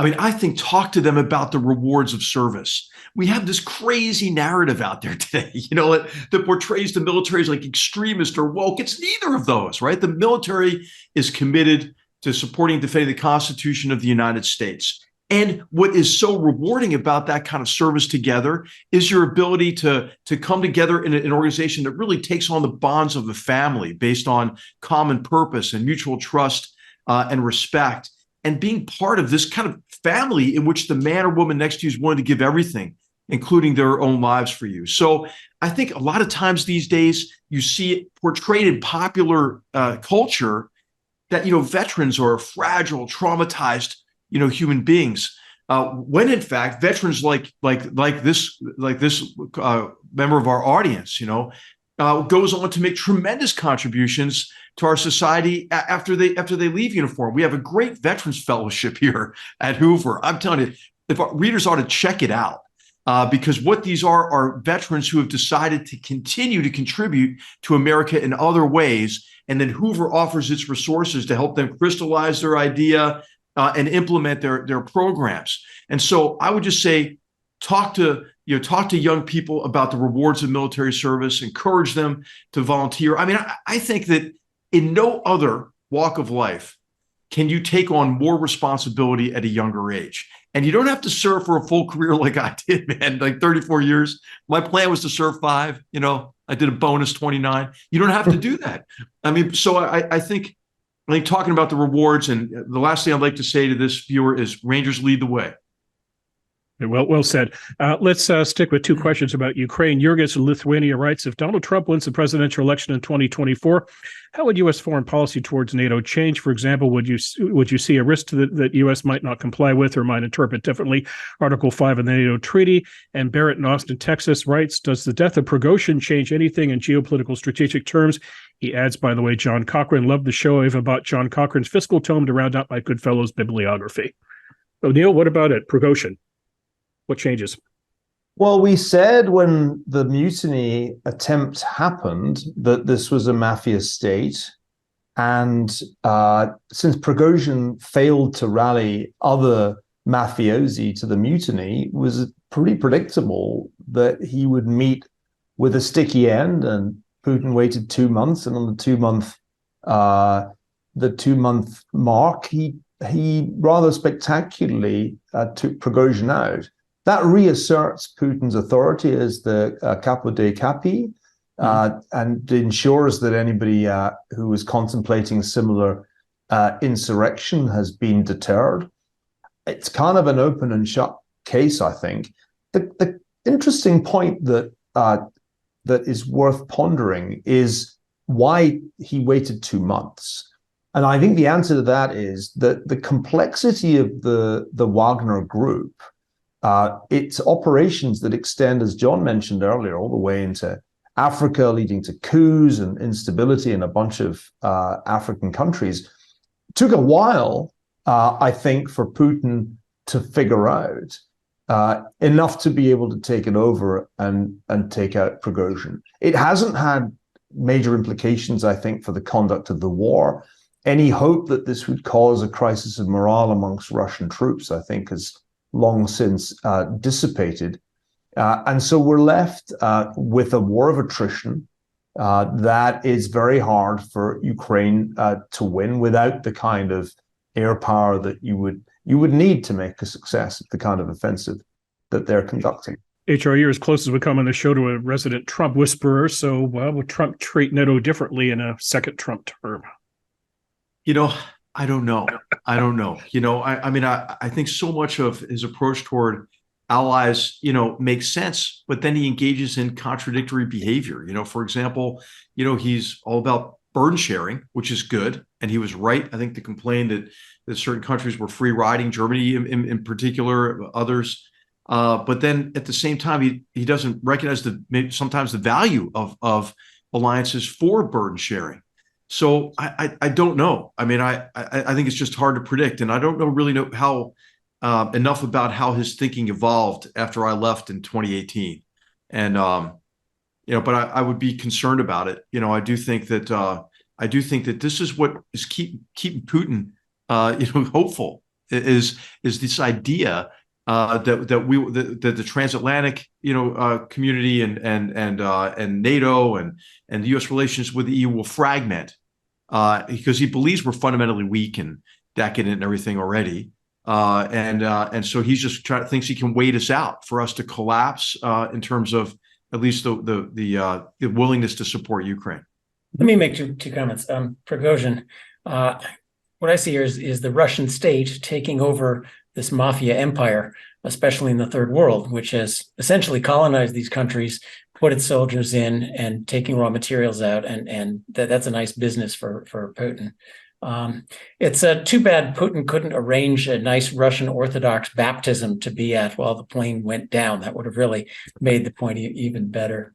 I think talk to them about the rewards of service. We have this crazy narrative out there today, that portrays the military as like extremist or woke. It's neither of those, right? The military is committed to supporting and defending the Constitution of the United States. And what is so rewarding about that kind of service together is your ability to come together in an organization that really takes on the bonds of the family based on common purpose and mutual trust and respect, and being part of this kind of family in which the man or woman next to you is willing to give everything, including their own lives for you. So I think a lot of times these days you see it portrayed in popular culture that, veterans are fragile, traumatized, human beings. When in fact, veterans like this member of our audience, goes on to make tremendous contributions to our society after they leave uniform. We have a great veterans fellowship here at Hoover. I'm telling you, if our readers ought to check it out. Because what these are veterans who have decided to continue to contribute to America in other ways. And then Hoover offers its resources to help them crystallize their idea and implement their programs. And so I would just say, talk to young people about the rewards of military service, encourage them to volunteer. I mean, I think that in no other walk of life can you take on more responsibility at a younger age. And you don't have to serve for a full career like I did, man, like 34 years. My plan was to serve 5, I did a bonus 29. You don't have to do that. I mean, so I think talking about the rewards, and the last thing I'd like to say to this viewer is Rangers lead the way. Well said. Let's stick with 2 questions about Ukraine. Jurgis in Lithuania writes, if Donald Trump wins the presidential election in 2024, how would U.S. foreign policy towards NATO change? For example, would you see a risk that U.S. might not comply with or might interpret differently Article 5 of the NATO treaty? And Barrett in Austin, Texas writes, does the death of Prigozhin change anything in geopolitical strategic terms? He adds, by the way, John Cochrane, love the show. I have bought John Cochrane's fiscal tome to round out my GoodFellows bibliography. So, Neil, what about it? Prigozhin? What changes? Well, we said when the mutiny attempt happened that this was a mafia state. And since Prigozhin failed to rally other mafiosi to the mutiny, it was pretty predictable that he would meet with a sticky end. And Putin waited 2 months. And on the 2-month mark, he rather spectacularly took Prigozhin out. That reasserts Putin's authority as the capo dei capi, and ensures that anybody who was contemplating similar insurrection has been deterred. It's kind of an open and shut case, I think. The interesting point that is worth pondering is why he waited 2 months. And I think the answer to that is that the complexity of the Wagner group, its operations that extend, as John mentioned earlier, all the way into Africa, leading to coups and instability in a bunch of African countries, took a while, I think, for Putin to figure out enough to be able to take it over and take out Prigozhin. It hasn't had major implications, I think, for the conduct of the war. Any hope that this would cause a crisis of morale amongst Russian troops, I think, has long since dissipated. And so we're left with a war of attrition that is very hard for Ukraine to win without the kind of air power that you would need to make a success of the kind of offensive that they're conducting. HR, you're as close as we come on the show to a resident Trump whisperer. So will Trump treat NATO differently in a second Trump term? I don't know. I think so much of his approach toward allies, makes sense, but then he engages in contradictory behavior. For example, he's all about burden sharing, which is good. And he was right, I think, to complain that certain countries were free riding, Germany in particular, others. But then at the same time, he doesn't recognize sometimes the value of alliances for burden sharing. So I don't know. I mean, I think it's just hard to predict, and I don't really know how enough about how his thinking evolved after I left in 2018. And but I would be concerned about it. I do think that this is what is keeping Putin hopeful is this idea that the transatlantic community and NATO and the U.S. relations with the EU will fragment because he believes we're fundamentally weak and decadent and everything already. and so he's just thinks he can wait us out for us to collapse in terms of at least the willingness to support Ukraine. Let me make two comments. Prigozhin, what I see here is the Russian state taking over this mafia empire, especially in the third world, which has essentially colonized these countries, put its soldiers in, and taking raw materials out, and that's a nice business for Putin. It's too bad Putin couldn't arrange a nice Russian Orthodox baptism to be at while the plane went down. That would have really made the point even better.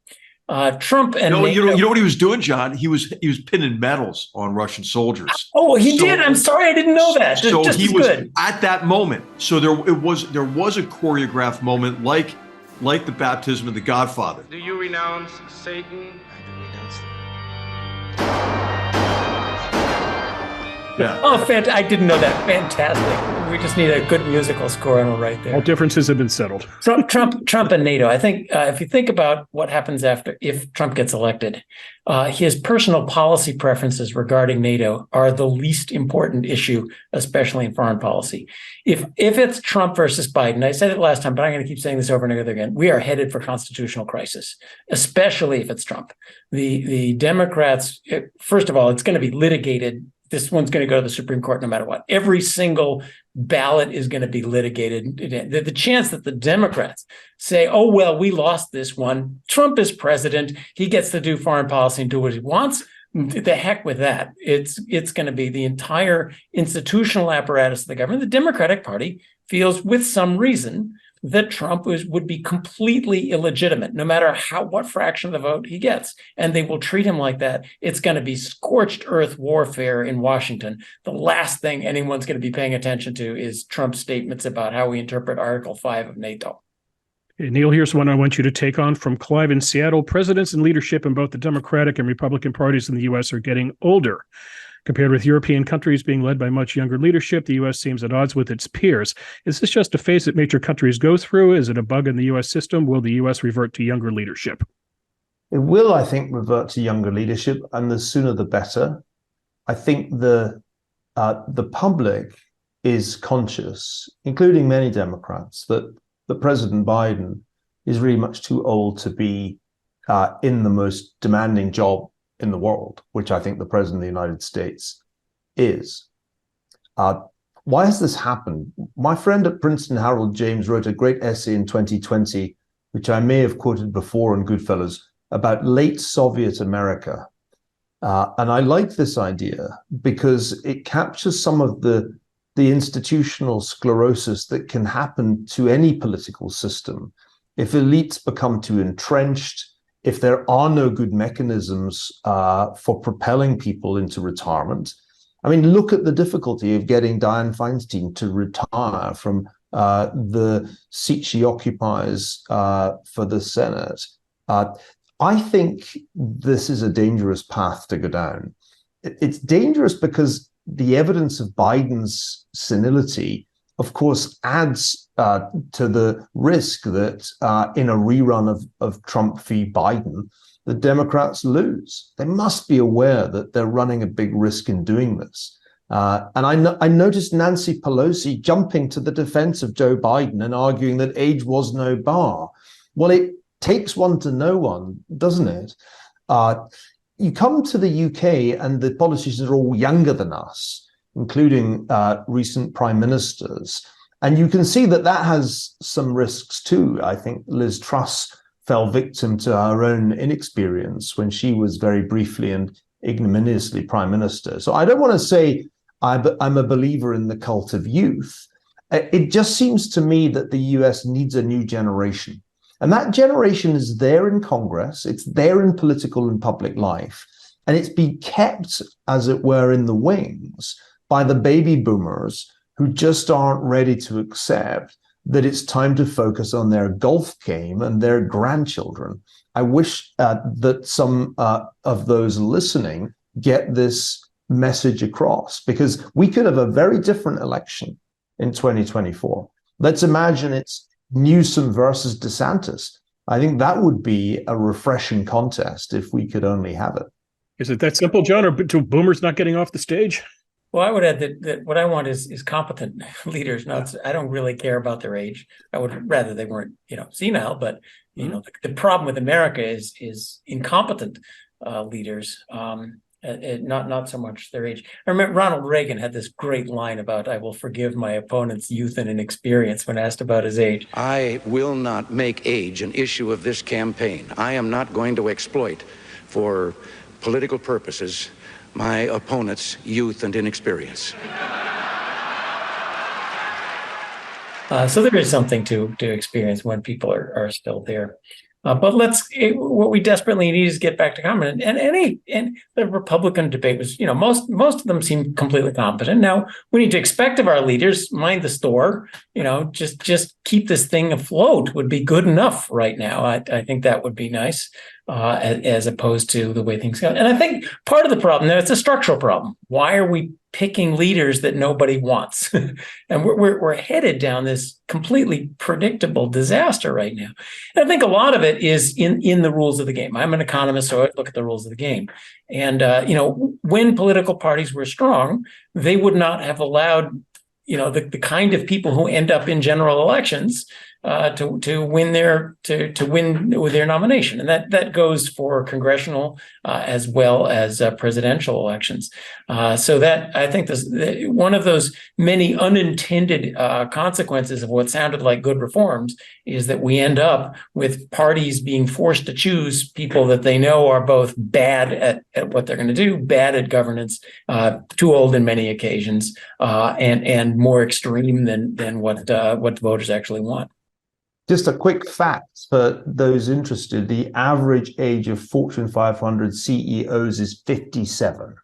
Trump and you know what he was doing, John? He was pinning medals on Russian soldiers. Oh, he did. I'm sorry, I didn't know that. So just he was good. At that moment. So there was a choreographed moment like the baptism of the Godfather. Do you renounce Satan? I do renounce them. Yeah. Oh, I didn't know that. Fantastic. We just need a good musical score and we're right there. All differences have been settled. Trump and NATO. I think if you think about what happens if Trump gets elected, his personal policy preferences regarding NATO are the least important issue, especially in foreign policy. If it's Trump versus Biden, I said it last time, but I'm going to keep saying this over and over again. We are headed for constitutional crisis, especially if it's Trump. The Democrats, first of all, it's going to be litigated. This one's going to go to the Supreme Court no matter what. Every single ballot is going to be litigated. The chance that the Democrats say, oh, well, we lost this one. Trump is president. He gets to do foreign policy and do what he wants. The heck with that. It's going to be the entire institutional apparatus of the government. The Democratic Party feels with some reason that Trump would be completely illegitimate, no matter what fraction of the vote he gets. And they will treat him like that. It's going to be scorched earth warfare in Washington. The last thing anyone's going to be paying attention to is Trump's statements about how we interpret Article 5 of NATO. Okay, Neil, here's one I want you to take on from Clive in Seattle. Presidents and leadership in both the Democratic and Republican parties in the U.S. are getting older. Compared with European countries being led by much younger leadership, the U.S. seems at odds with its peers. Is this just a phase that major countries go through? Is it a bug in the U.S. system? Will the U.S. revert to younger leadership? It will, I think, revert to younger leadership, and the sooner the better. I think the public is conscious, including many Democrats, that President Biden is really much too old to be in the most demanding job in the world, which I think the President of the United States is. Why has this happened? My friend at Princeton, Harold James, wrote a great essay in 2020, which I may have quoted before in GoodFellows, about late Soviet America. And I like this idea because it captures some of the institutional sclerosis that can happen to any political system. If elites become too entrenched, if there are no good mechanisms for propelling people into retirement. I mean, look at the difficulty of getting Dianne Feinstein to retire from the seat she occupies for the Senate. I think this is a dangerous path to go down. It's dangerous because the evidence of Biden's senility, of course, adds to the risk that in a rerun of Trump v. Biden, the Democrats lose. They must be aware that they're running a big risk in doing this. And I noticed Nancy Pelosi jumping to the defense of Joe Biden and arguing that age was no bar. Well, it takes one to know one, doesn't it? You come to the UK and the politicians are all younger than us, including recent prime ministers. And you can see that has some risks too. I think Liz Truss fell victim to her own inexperience when she was very briefly and ignominiously prime minister. So I don't want to say I'm a believer in the cult of youth. It just seems to me that the US needs a new generation. And that generation is there in Congress. It's there in political and public life. And it's been kept, as it were, in the wings by the baby boomers who just aren't ready to accept that it's time to focus on their golf game and their grandchildren. I wish that some of those listening get this message across, because we could have a very different election in 2024. Let's imagine it's Newsom versus DeSantis. I think that would be a refreshing contest if we could only have it. Is it that simple, John, or do boomers not getting off the stage? Well, I would add that what I want is competent leaders. Not, I don't really care about their age. I would rather they weren't, senile. But the problem with America is incompetent leaders, not so much their age. I remember Ronald Reagan had this great line about "I will forgive my opponent's youth and inexperience" when asked about his age. I will not make age an issue of this campaign. I am not going to exploit for political purposes my opponent's youth and inexperience. So there is something to experience when people are still there. But what we desperately need is get back to common. And the Republican debate was, most of them seem completely competent. Now we need to expect of our leaders, mind the store, just keep this thing afloat would be good enough right now. I think that would be nice, as opposed to the way things go. And I think part of the problem there, it's a structural problem. Why are we picking leaders that nobody wants? And we're headed down this completely predictable disaster right now. And I think a lot of it is in the rules of the game. I'm an economist, so I look at the rules of the game. And when political parties were strong, they would not have allowed the kind of people who end up in general elections to win with their nomination, and that goes for congressional as well as presidential elections. So that I think one of those many unintended consequences of what sounded like good reforms is that we end up with parties being forced to choose people that they know are both bad at what they're going to do, bad at governance, too old in many occasions, and more extreme than what voters actually want. Just a quick fact for those interested, the average age of Fortune 500 CEOs is 57.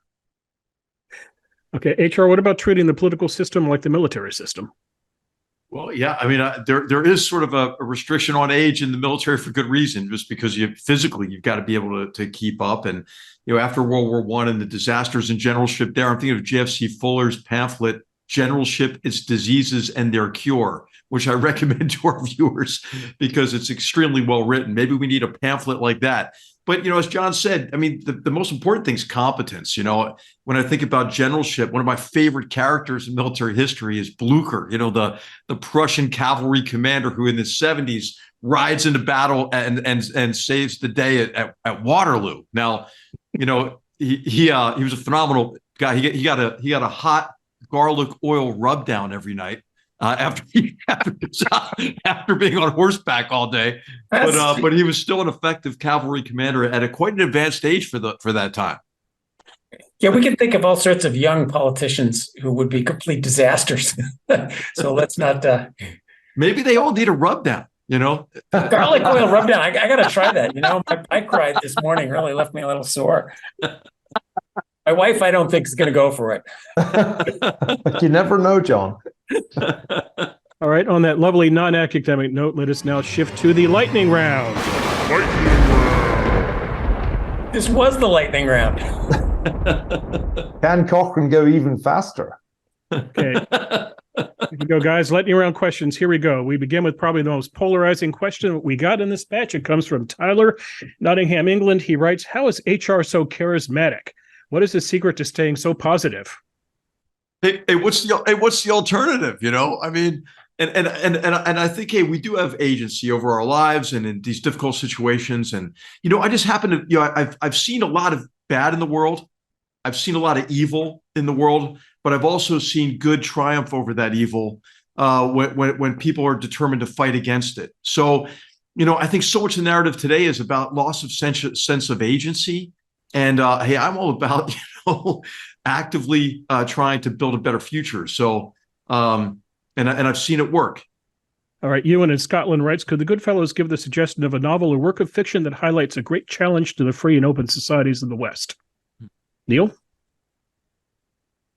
Okay, HR, what about treating the political system like the military system? Well, yeah, I mean, there is sort of a restriction on age in the military for good reason, just because you've got to be able to keep up. And, after World War I and the disasters in generalship there, I'm thinking of JFC Fuller's pamphlet, Generalship, Its Diseases and Their Cure, which I recommend to our viewers because it's extremely well written. Maybe we need a pamphlet like that. But, as John said, I mean, the most important thing is competence. When I think about generalship, one of my favorite characters in military history is Blucher, the Prussian cavalry commander who in the 70s rides into battle and saves the day at Waterloo. Now, he was a phenomenal guy. He got a hot garlic oil rub down every night. After being on horseback all day, but he was still an effective cavalry commander at quite an advanced age for that time. Yeah, we can think of all sorts of young politicians who would be complete disasters. So let's not. Maybe they all need a rub down. Garlic oil rub down. I got to try that. My bike ride this morning really left me a little sore. My wife, I don't think, is going to go for it. You never know, John. All right, on that lovely non-academic note, let us now shift to the lightning round. This was the lightning round. Can Cochrane go even faster? Okay. Here we go, guys. Lightning round questions. Here we go. We begin with probably the most polarizing question we got in this batch. It comes from Tyler, Nottingham, England. He writes, "How is HR so charismatic? What is the secret to staying so positive?" Hey, what's the alternative? I mean, and I think, hey, we do have agency over our lives and in these difficult situations. And I just happen to, I've seen a lot of bad in the world. I've seen a lot of evil in the world, but I've also seen good triumph over that evil when people are determined to fight against it. So, I think so much of the narrative today is about loss of sense of agency. And hey, I'm all about actively trying to build a better future. So, and I've seen it work. All right, Ewan in Scotland writes, "Could the Goodfellows give the suggestion of a novel or work of fiction that highlights a great challenge to the free and open societies of the West?" Neil?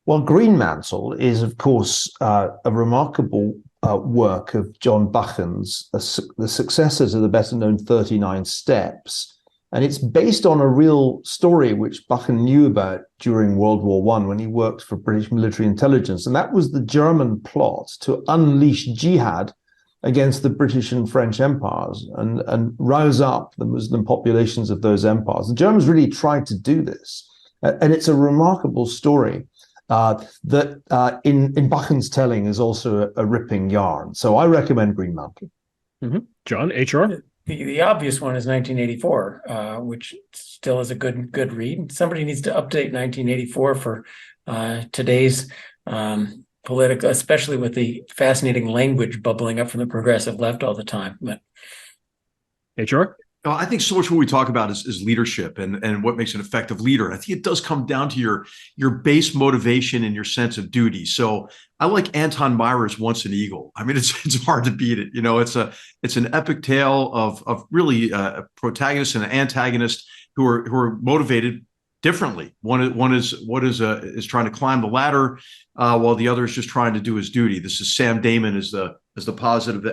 Well, Greenmantle is, of course, a remarkable work of John Buchan's, the successors of the better-known 39 Steps. And it's based on a real story which Buchan knew about during World War I when he worked for British military intelligence. And that was the German plot to unleash jihad against the British and French empires and rouse up the Muslim populations of those empires. The Germans really tried to do this. And it's a remarkable story. that in Buchan's telling is also a ripping yarn. So I recommend Green Mountain. Mm-hmm. John, HR? The obvious one is 1984, which still is a good read. Somebody needs to update 1984 for today's political, especially with the fascinating language bubbling up from the progressive left all the time. But HR? I think so much what we talk about is leadership and what makes an effective leader. I think it does come down to your base motivation and your sense of duty. So I like Anton Meyer's Once an Eagle. I mean, it's hard to beat it. It's an epic tale of really a protagonist and an antagonist who are motivated differently. One is trying to climb the ladder, while the other is just trying to do his duty. This is Sam Damon as the positive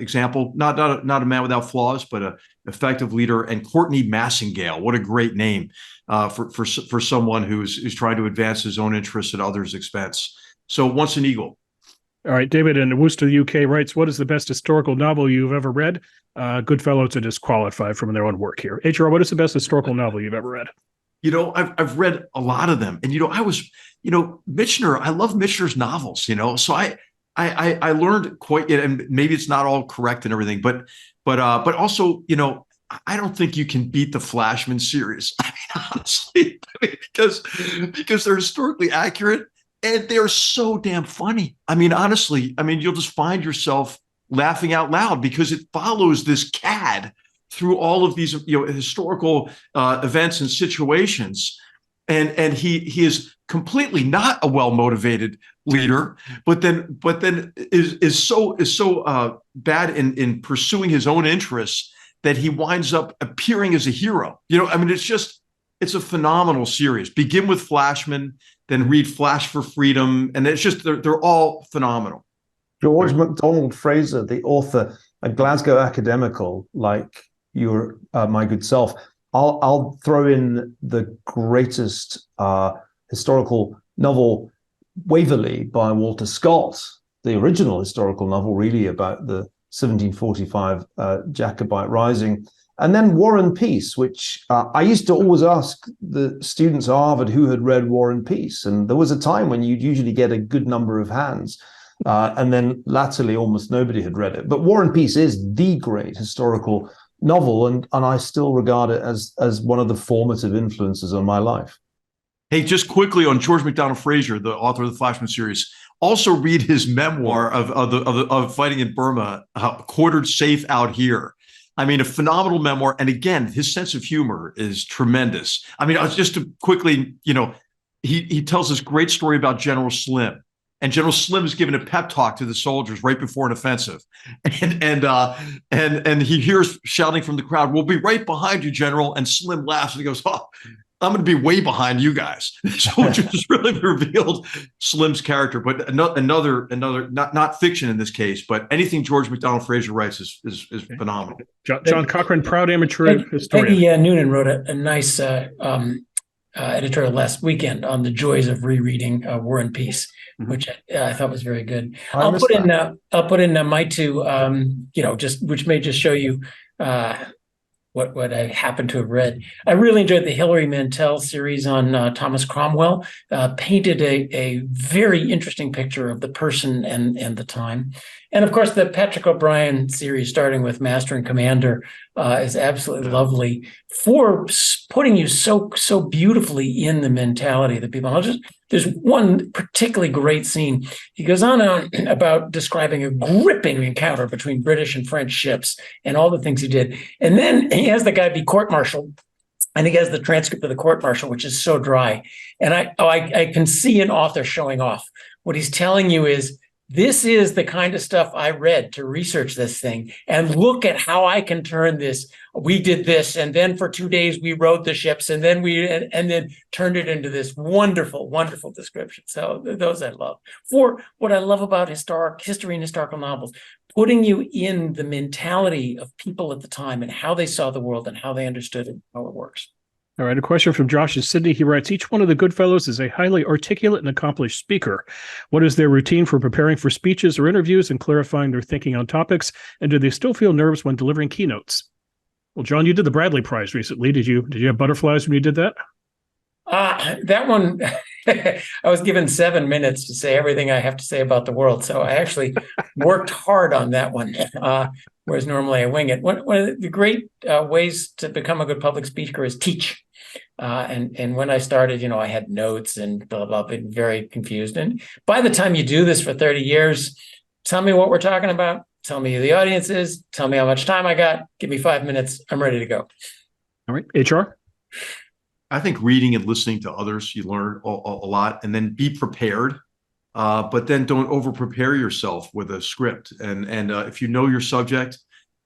example, not a man without flaws, but a effective leader, and Courtney Massingale. What a great name for someone who's trying to advance his own interests at others' expense. So Once an Eagle. All right, David in Worcester, UK writes, what is the best historical novel you've ever read? GoodFellows are disqualified from their own work here. HR, what is the best historical novel you've ever read? I've read a lot of them, and Michener. I love Michener's novels. So I learned quite, and maybe it's not all correct and everything, but also, I don't think you can beat the Flashman series. I mean, honestly, because they're historically accurate and they're so damn funny. I mean, honestly, you'll just find yourself laughing out loud because it follows this cad through all of these, historical events and situations, and he is completely not a well-motivated leader, but then is so bad in pursuing his own interests that he winds up appearing as a hero. It's a phenomenal series. Begin with Flashman, then read Flash for Freedom, and it's just they're all phenomenal. George MacDonald Fraser, the author, a Glasgow academical like your my good self. I'll throw in the greatest historical novel, Waverley, by Walter Scott, the original historical novel, really about the 1745 Jacobite Rising. And then War and Peace, which I used to always ask the students at Harvard who had read War and Peace. And there was a time when you'd usually get a good number of hands. And then latterly, almost nobody had read it. But War and Peace is the great historical novel, and I still regard it as one of the formative influences on my life. Hey, just quickly on George MacDonald Fraser, the author of the Flashman series, also read his memoir of fighting in Burma, Quartered Safe Out Here. I mean, a phenomenal memoir. And again, his sense of humor is tremendous. I mean, just to quickly, he tells this great story about General Slim. And General Slim is giving a pep talk to the soldiers right before an offensive. And he hears shouting from the crowd, "We'll be right behind you, General." And Slim laughs and he goes, "Oh, I'm going to be way behind you guys." So it just really revealed Slim's character. But another not fiction in this case, but anything George MacDonald Fraser writes is phenomenal. John Cochrane, proud amateur historian. Peggy Noonan wrote a nice editorial last weekend on the joys of rereading War and Peace, which I thought was very good. I'll put in my two, which may just show you what I happen to have read. I really enjoyed the Hilary Mantel series on Thomas Cromwell. Painted a very interesting picture of the person and the time. And of course, the Patrick O'Brien series, starting with Master and Commander, is absolutely lovely for putting you so beautifully in the mentality of the people. There's one particularly great scene. He goes on about describing a gripping encounter between British and French ships and all the things he did. And then he has the guy be court-martialed, and he has the transcript of the court-martial, which is so dry. And I can see an author showing off. What he's telling you is, this is the kind of stuff I read to research this thing, and look at how I can turn this. We did this, and then for 2 days we rode the ships, and then then turned it into this wonderful, wonderful description. So those I love. For what I love about history and historical novels, putting you in the mentality of people at the time and how they saw the world and how they understood it, how it works. All right, a question from Josh in Sydney. He writes, each one of the GoodFellows is a highly articulate and accomplished speaker. What is their routine for preparing for speeches or interviews and clarifying their thinking on topics? And do they still feel nervous when delivering keynotes? Well, John, you did the Bradley Prize recently. Did you have butterflies when you did that? That one, I was given 7 minutes to say everything I have to say about the world. So I actually worked hard on that one, whereas normally I wing it. One of the great ways to become a good public speaker is teach. And when I started, I had notes and blah, blah, been very confused. And by the time you do this for 30 years, tell me what we're talking about. Tell me who the audience is. Tell me how much time I got. Give me 5 minutes. I'm ready to go. All right. HR? I think reading and listening to others, you learn a lot, and then be prepared. But then don't over prepare yourself with a script. And if you know your subject,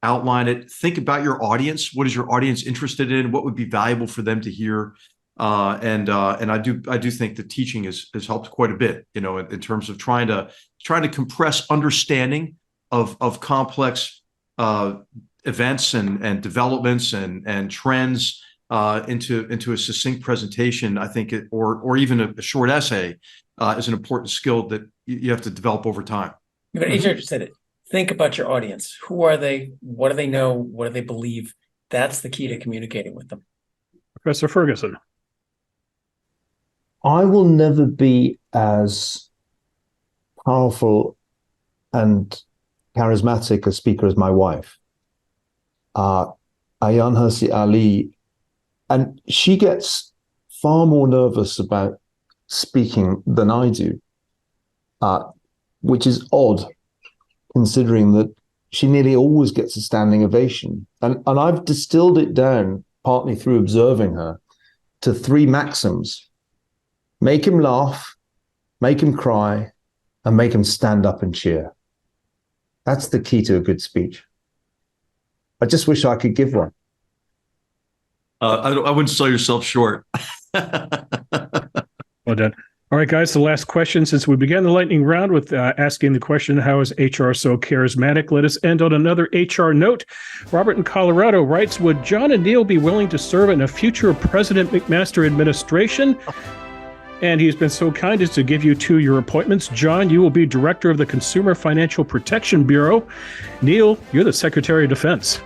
outline it. Think about your audience. What is your audience interested in? What would be valuable for them to hear? And I do think that teaching has helped quite a bit. In terms of trying to compress understanding of complex events and developments and trends into a succinct presentation. I think or even a short essay is an important skill that you have to develop over time. But HR just said it. Think about your audience. Who are they? What do they know? What do they believe? That's the key to communicating with them. Professor Ferguson. I will never be as powerful and charismatic a speaker as my wife. Ayan Hirsi Ali, and she gets far more nervous about speaking than I do, which is odd, considering that she nearly always gets a standing ovation. And I've distilled it down, partly through observing her, to 3 maxims: make him laugh, make him cry, and make him stand up and cheer. That's the key to a good speech. I just wish I could give one. I wouldn't sell yourself short. Well done. All right, guys, the last question. Since we began the lightning round with asking the question, how is HR so charismatic? Let us end on another HR note. Robert in Colorado writes, would John and Neil be willing to serve in a future President McMaster administration? And he's been so kind as to give you 2 your appointments. John, you will be director of the Consumer Financial Protection Bureau. Neil, you're the Secretary of Defense.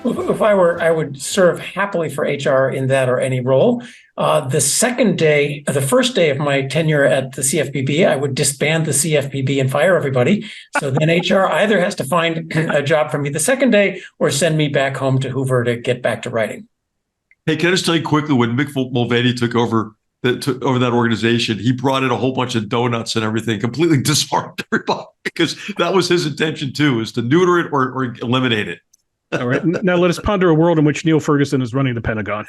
If I were, I would serve happily for HR in that or any role. The first day of my tenure at the CFPB, I would disband the CFPB and fire everybody. So then HR either has to find a job for me the second day or send me back home to Hoover to get back to writing. Hey, can I just tell you quickly, when Mick Mulvaney took over that organization, he brought in a whole bunch of donuts and everything, completely disarmed everybody, because that was his intention too, is to neuter it or eliminate it. All right. Now let us ponder a world in which Neil Ferguson is running the Pentagon.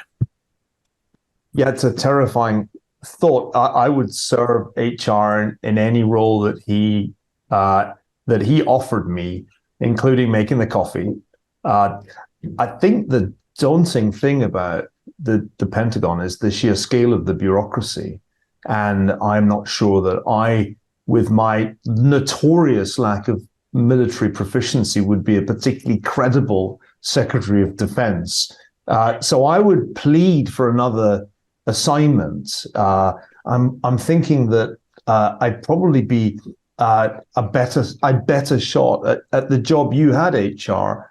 Yeah, it's a terrifying thought. I would serve HR in any role that he offered me, including making the coffee. I think the daunting thing about the Pentagon is the sheer scale of the bureaucracy. And I'm not sure that with my notorious lack of military proficiency, would be a particularly credible Secretary of Defense. So I would plead for another assignment. I'm thinking that I'd probably be a better shot at the job you had, HR,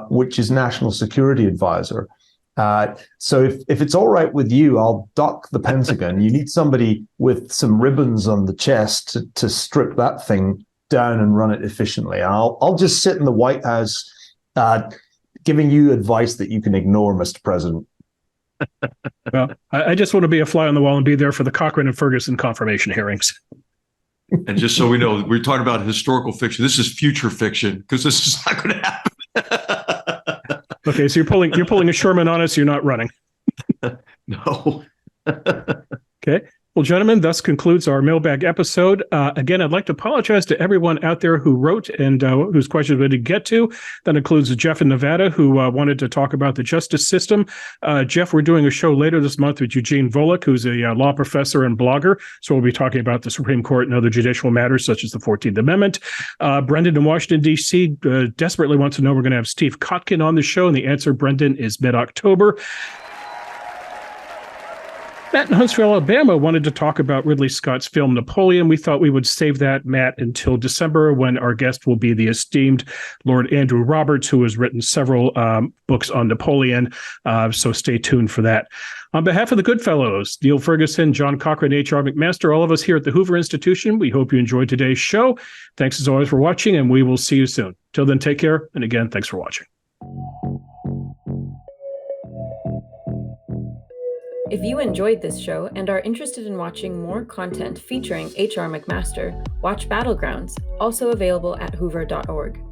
which is National Security Advisor. So if it's all right with you, I'll duck the Pentagon. You need somebody with some ribbons on the chest to strip that thing down and run it efficiently. I'll just sit in the White House giving you advice that you can ignore, Mr. President. Well, I just want to be a fly on the wall and be there for the Cochrane and Ferguson confirmation hearings. And just so we know, we're talking about historical fiction. This is future fiction, because this is not going to happen. Okay, so you're pulling a Sherman on us. You're not running. No. Okay. Well, gentlemen, thus concludes our mailbag episode. Again, I'd like to apologize to everyone out there who wrote and whose questions we didn't get to. That includes Jeff in Nevada, who wanted to talk about the justice system. Jeff, we're doing a show later this month with Eugene Volokh, who's a law professor and blogger. So we'll be talking about the Supreme Court and other judicial matters, such as the 14th Amendment. Brendan in Washington, D.C. Desperately wants to know we're going to have Steve Kotkin on the show. And the answer, Brendan, is mid-October. Matt in Huntsville, Alabama wanted to talk about Ridley Scott's film Napoleon. We thought we would save that, Matt, until December, when our guest will be the esteemed Lord Andrew Roberts, who has written several books on Napoleon. So stay tuned for that. On behalf of the GoodFellows, Niall Ferguson, John Cochrane, H.R. McMaster, all of us here at the Hoover Institution, we hope you enjoyed today's show. Thanks as always for watching, and we will see you soon. Till then, take care. And again, thanks for watching. If you enjoyed this show and are interested in watching more content featuring H.R. McMaster, watch Battlegrounds, also available at hoover.org.